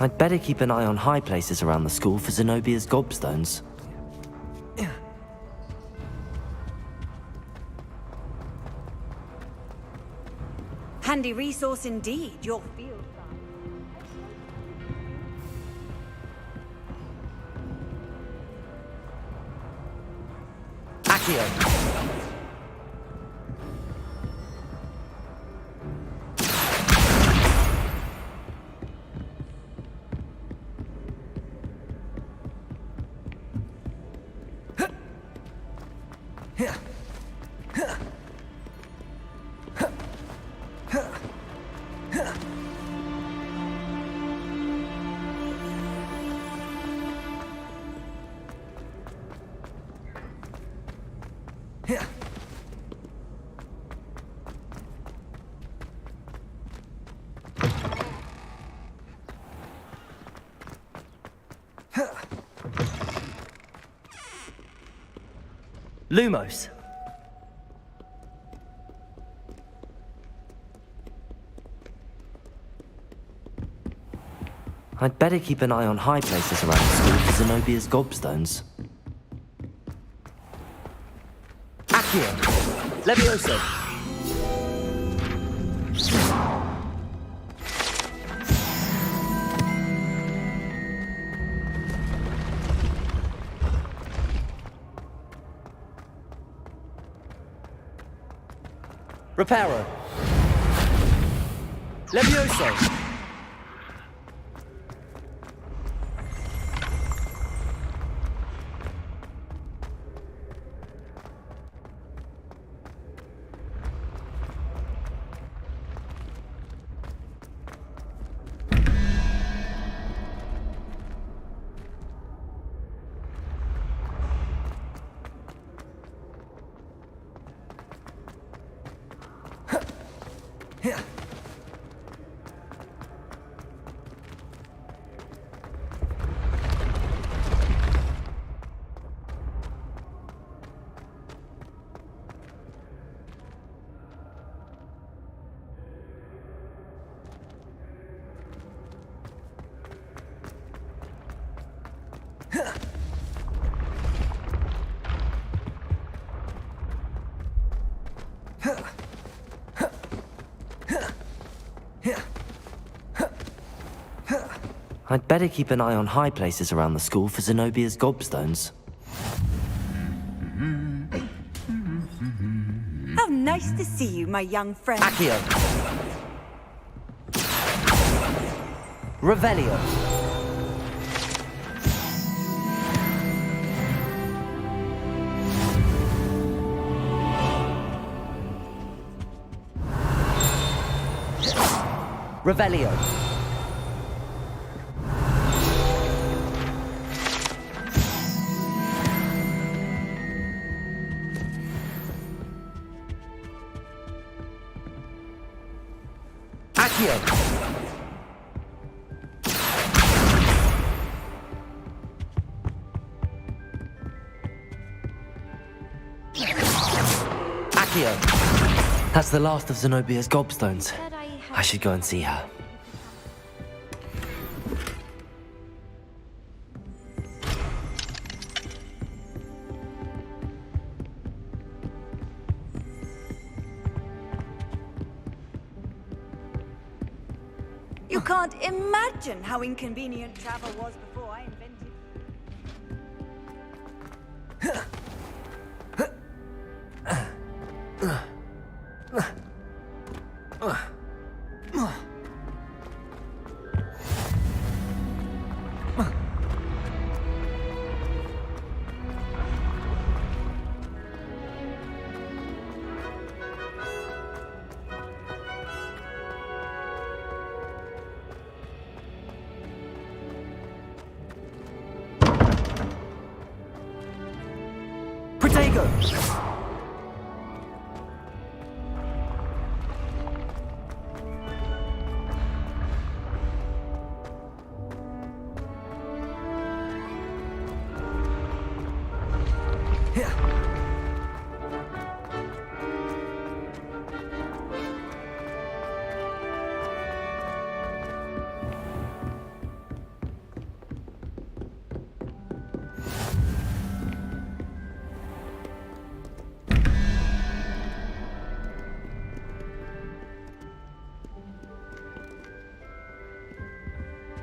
I'd better keep an eye on high places around the school for Zenobia's gobstones. Handy resource indeed, your field. Accio! Lumos. I'd better keep an eye on high places around the school for Zenobia's gobstones. Accio! Levioso! Reparo! Levioso! I'd better keep an eye on high places around the school for Zenobia's gobstones. How nice to see you, my young friend. Accio! Revelio! Revelio. Accio. That's the last of Zenobia's gobstones. I should go and see her. You can't imagine how inconvenient travel was before I invented... Protego!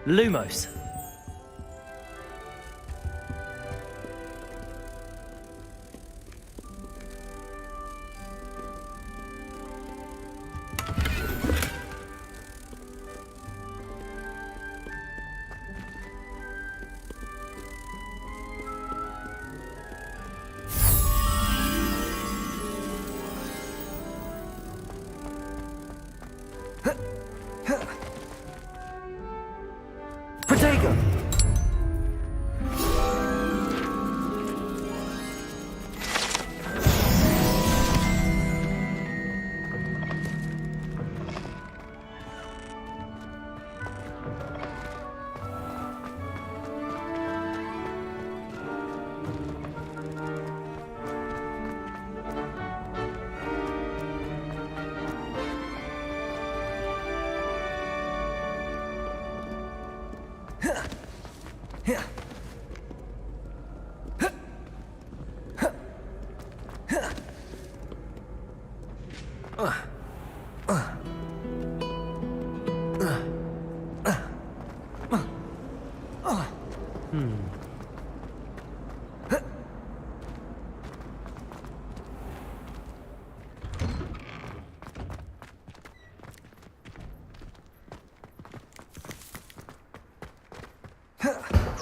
Lumos. Protego!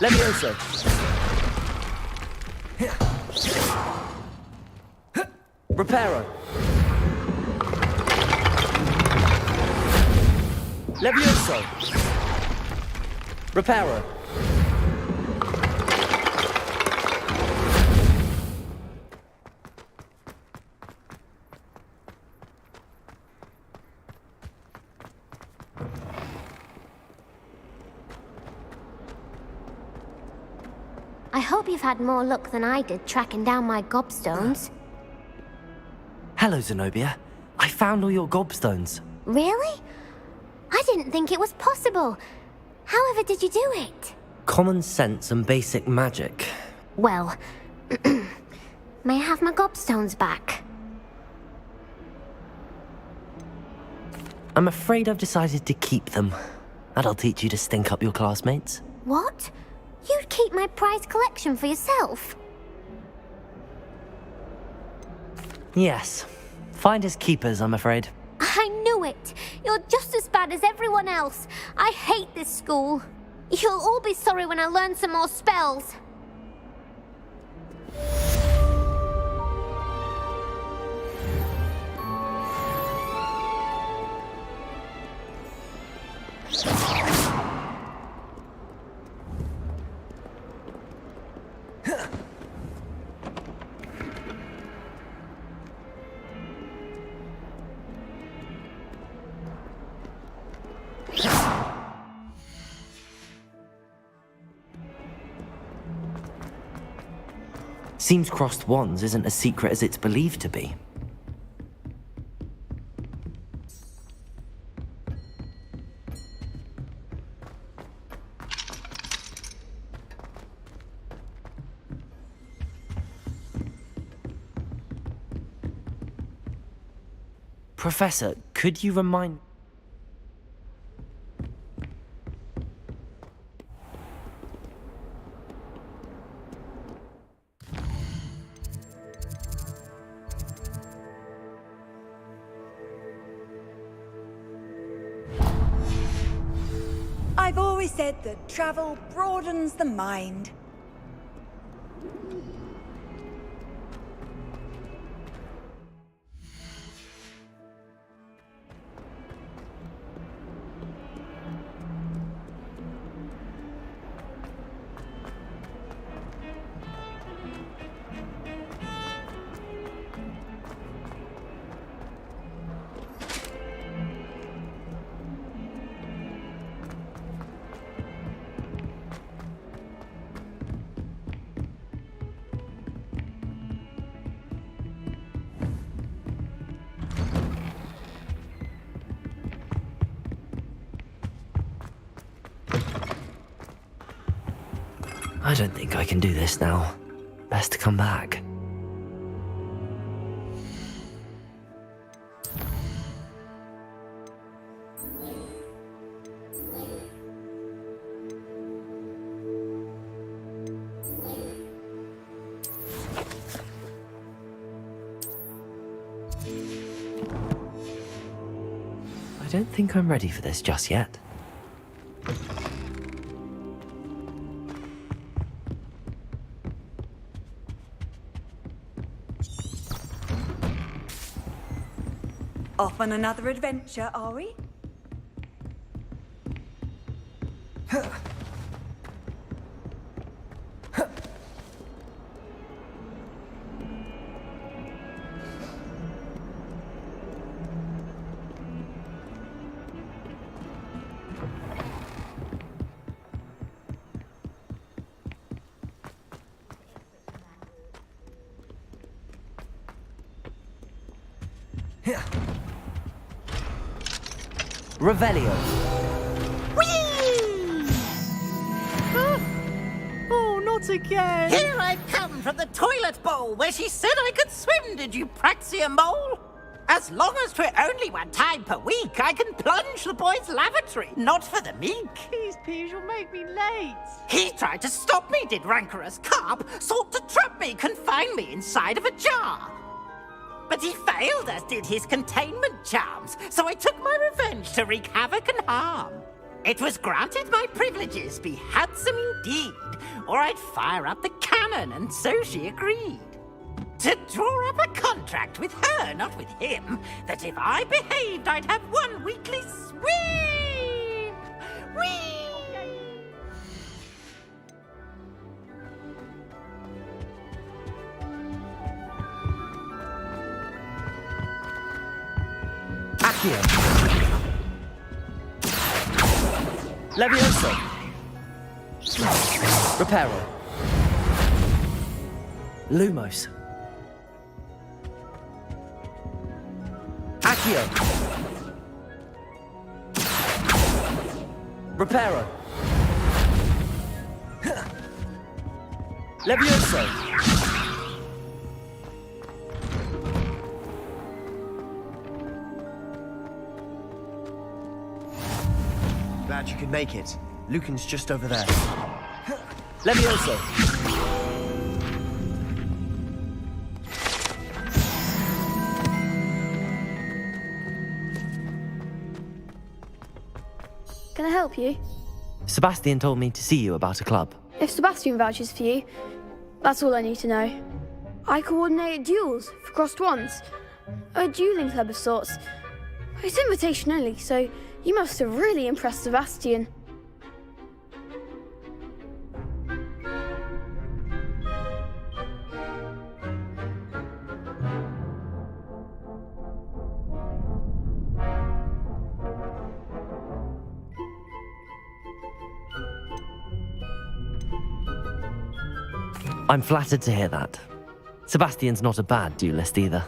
Levioso. Reparo. Levioso. Reparo. I hope you've had more luck than I did tracking down my gobstones. Hello, Zenobia. I found all your gobstones. Really? I didn't think it was possible. However did you do it? Common sense and basic magic. Well, may I have my gobstones back? I'm afraid I've decided to keep them. That'll teach you to stink up your classmates. What? You'd keep my prized collection for yourself? Yes. Finders keepers, I'm afraid. I knew it! You're just as bad as everyone else. I hate this school. You'll all be sorry when I learn some more spells. Seems crossed wands isn't as secret as it's believed to be. Professor, could you remind... I've always said that travel broadens the mind. I don't think I can do this now. Best to come back. I don't think I'm ready for this just yet. Off on another adventure, are we? Revelio. Oh, not again! Here I've come from the toilet bowl where she said I could swim, did you praxia mole? As long as 'twere only one time per week, I can plunge the boy's lavatory, not for the meek. Please, Piers, you'll make me late. He tried to stop me, did rancorous carp, sought to trap me, confine me inside of a jar. But he failed, as did his containment charms, so I took my revenge to wreak havoc and harm. It was granted my privileges be handsome indeed, or I'd fire up the cannon, and so she agreed. To draw up a contract with her, not with him, that if I behaved, I'd have one weekly swim! Whee! Accio. Levioso. Reparo. Lumos. Accio. Reparo. Levioso. Glad you could make it. Lucan's just over there. Levioso. Can I help you? Sebastian told me to see you about a club. If Sebastian vouches for you, that's all I need to know. I coordinate duels for crossed wands. A dueling club of sorts. It's invitation only, so you must have really impressed Sebastian. I'm flattered to hear that. Sebastian's not a bad duelist either.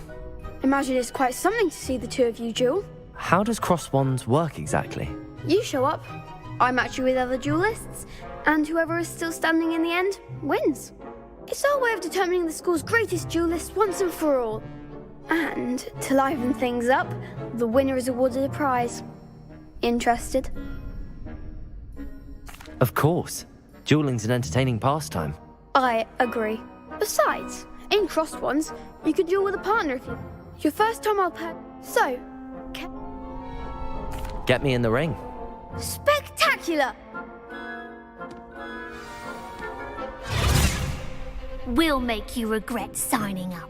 Imagine it's quite something to see the two of you duel. How does cross wands work exactly? You show up, I match you with other duelists, and whoever is still standing in the end wins. It's our way of determining the school's greatest duelist once and for all. And to liven things up, the winner is awarded a prize. Interested? Of course. Dueling's an entertaining pastime. I agree. Besides, in crossed ones, you could duel with a partner if you... Your first time I'll play... So... Get me in the ring. Spectacular! We'll make you regret signing up.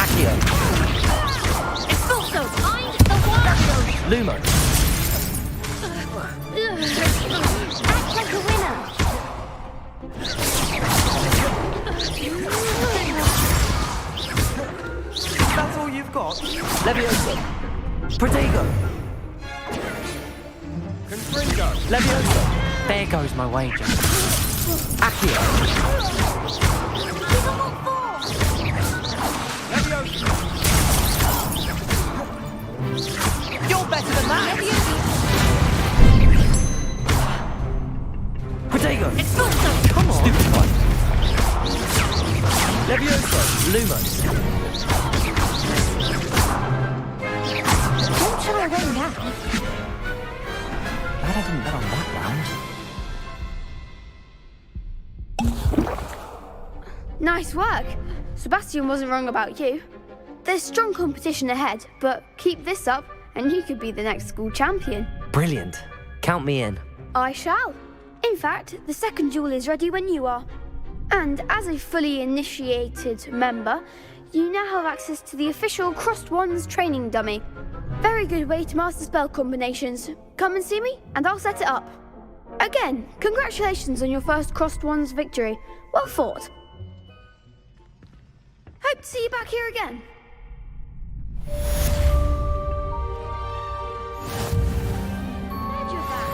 Accio. Expulso! Find the one! Lumo. Act like a winner! That's all you've got? Levioso. Protego. Confringo. Levioso. There goes my wager. Accio. You're better than that! Protego. Expulso! Come on. Stupid one. Levioso. Lumos. Don't try away now. Glad I didn't bet on that round. Nice work. Sebastian wasn't wrong about you. There's strong competition ahead, but keep this up and you could be the next school champion. Brilliant. Count me in. I shall. In fact, the second duel is ready when you are. And as a fully initiated member, you now have access to the official Crossed Wands training dummy. Very good way to master spell combinations. Come and see me and I'll set it up. Again, congratulations on your first Crossed Wands victory. Well fought. Hope to see you back here again. Glad you're back.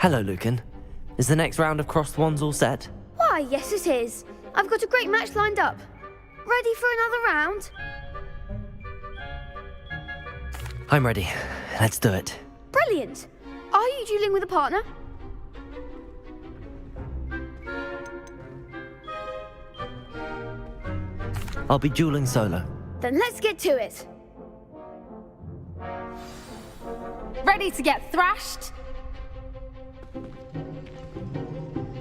Hello, Lucan. Is the next round of crossed wands all set? Why, yes it is. I've got a great match lined up. Ready for another round? I'm ready. Let's do it. Brilliant. Are you dueling with a partner? I'll be dueling solo. Then let's get to it. Ready to get thrashed?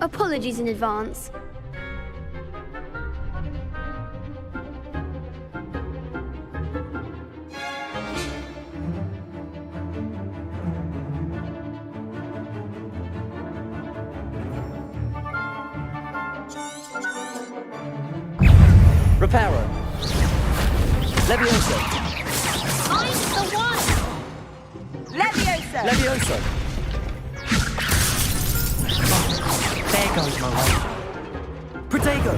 Apologies in advance. Reparo. Levioso. I'm the one! Leviosa! Levioso. There goes my way. Protego.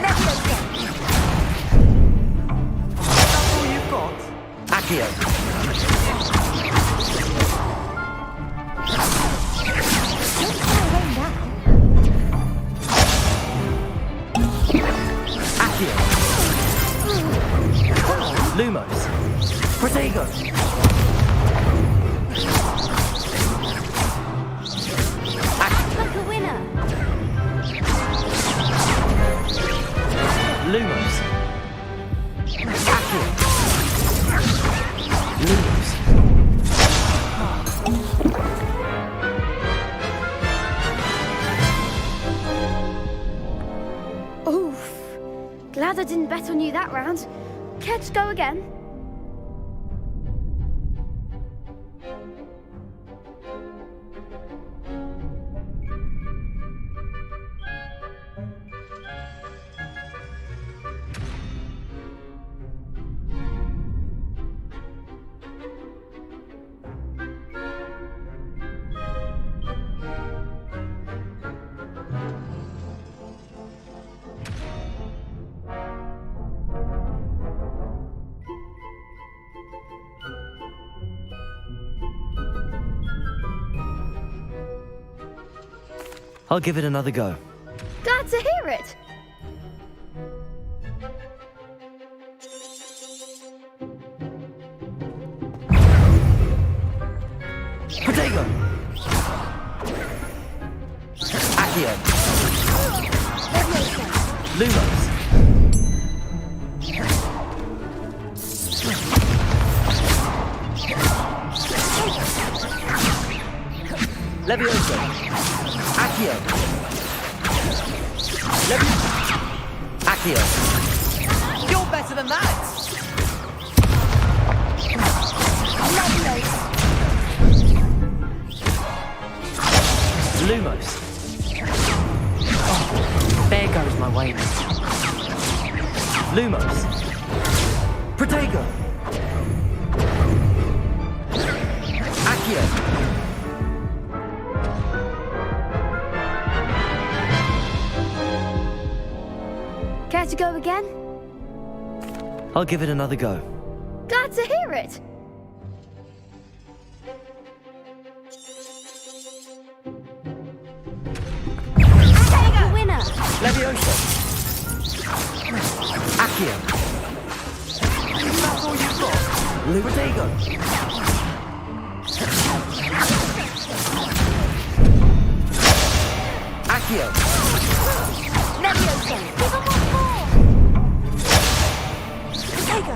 Leviosa! That's all you've got? Accio. Don't go away now. Accio. Lumos. Protego. Like a winner. Lumos. Accio. Lumos. Oof. Glad I didn't bet on you that round. Care to go again? I'll give it another go. Glad to hear it. Protego. Accio. Lumos. Levioso. Accio. Accio. You're better than that! Lumos. Oh, there goes my way. Lumos. Protego. Accio. Care to go again? I'll give it another go. Glad to hear it. Take a winner. Levioso. Accio. That's all you've got? Protego. Accio. Leviosa! Give him one more. Protego!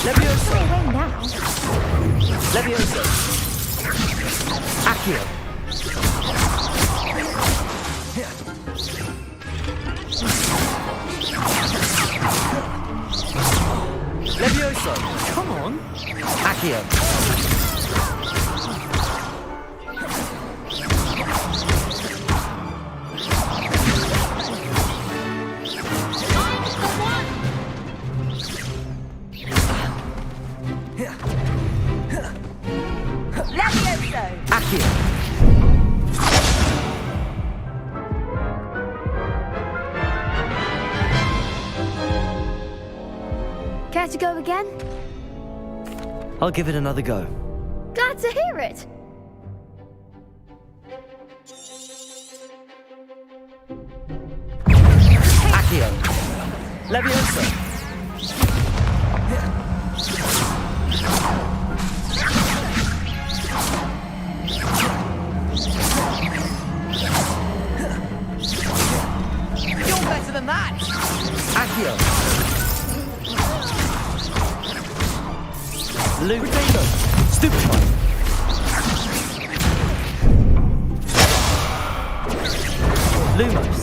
Levioso. Go away now. Levioso. Accio. Levioso. Come on. Accio. Levioso! Accio. Care to go again? I'll give it another go. Glad to hear it. Accio. Levioso. You're better than that! Accio. Potato. Stupefy. Lumos.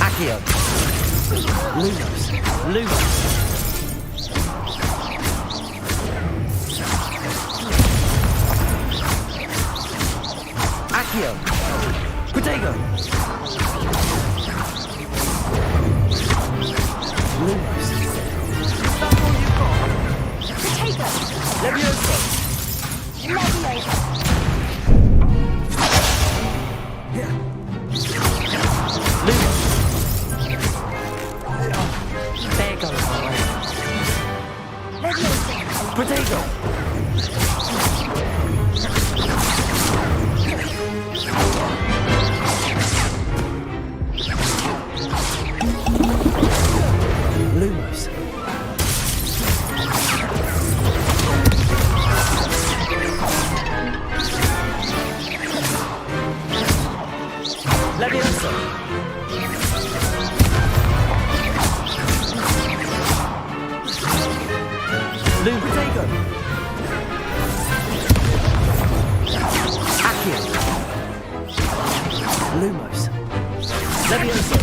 Accio. Lumos. Lumos. Accio. Potato. Lumos. That's all you've got? Potato. Levioso. Levioso. There goes my way. Levioso. Potato. Lumos. Levioso. Potato. Accio. Lumos. Levioso.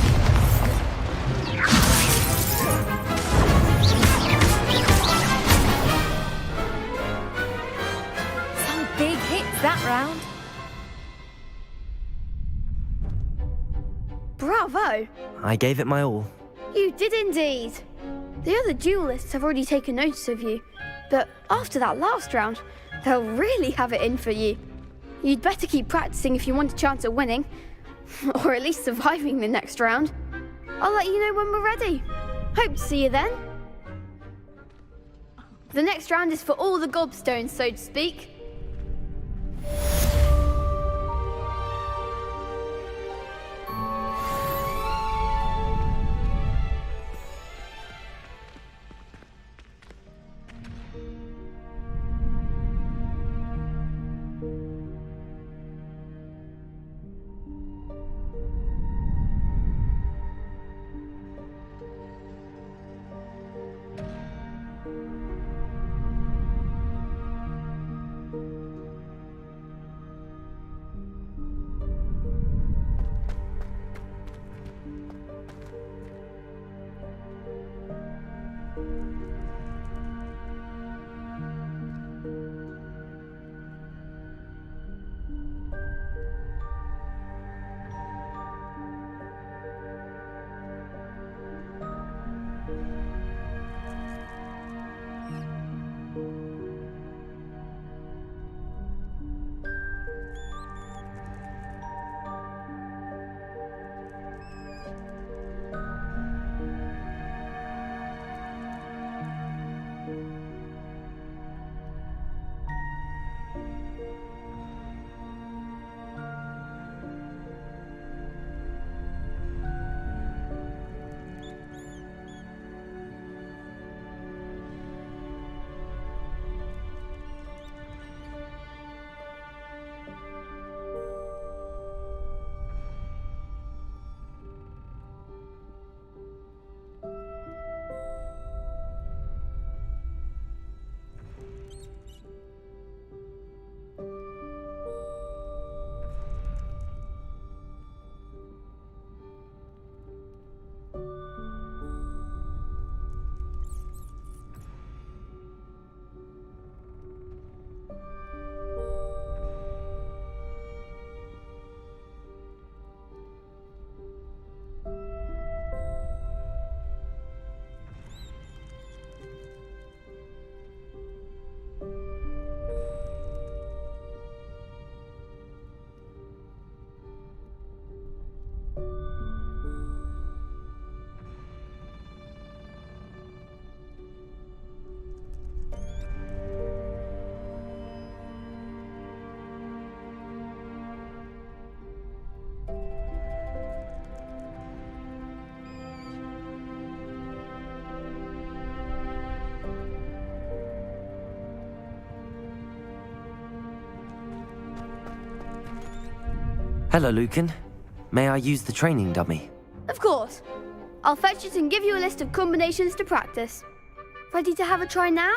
Some big hits that round. Bravo! I gave it my all. You did indeed. The other duelists have already taken notice of you, but after that last round, they'll really have it in for you. You'd better keep practicing if you want a chance at winning, or at least surviving the next round. I'll let you know when we're ready. Hope to see you then. The next round is for all the gobstones, so to speak. Hello, Lucan. May I use the training dummy? Of course. I'll fetch it and give you a list of combinations to practice. Ready to have a try now?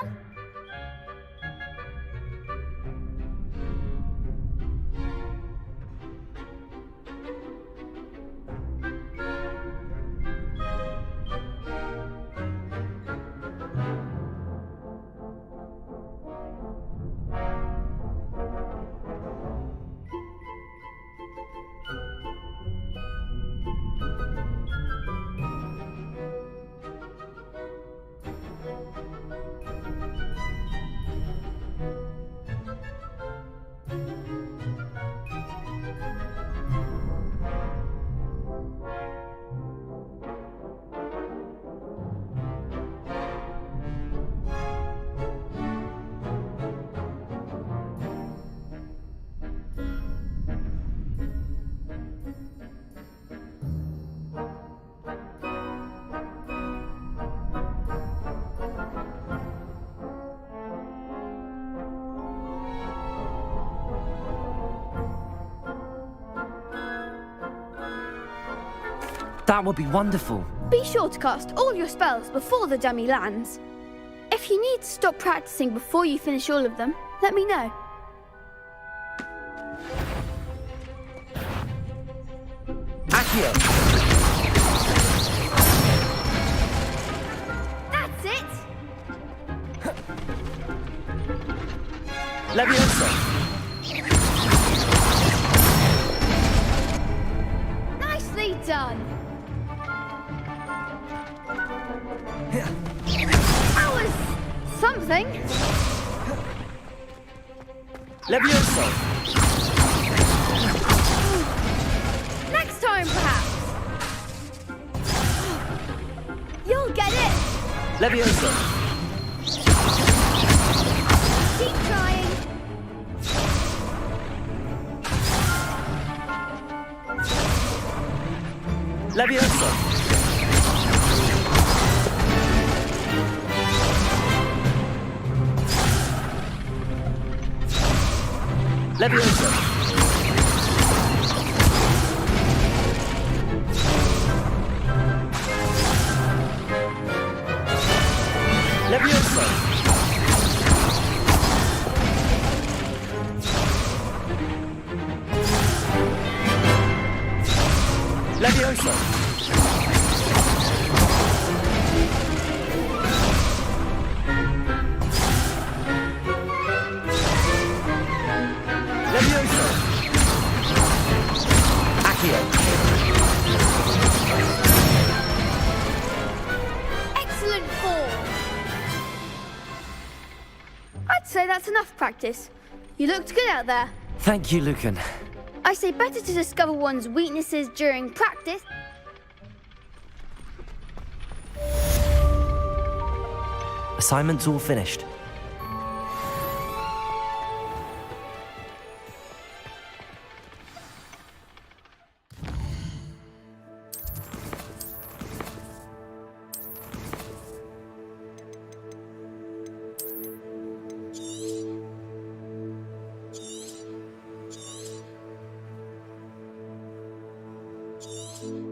That would be wonderful. Be sure to cast all your spells before the dummy lands. If you need to stop practicing before you finish all of them, let me know. Accio! That's it! Leviosa! Nicely done! That was something. Leviosa! Next time, perhaps. You'll get it. Leviosa! Keep trying. Leviosa! Leviosa! Leviosa! Leviosa! Leviosa! Accio! Excellent form. I'd say that's enough practice. You looked good out there. Thank you, Lucan. I say better to discover one's weaknesses during practice. Assignment's all finished. Thank you.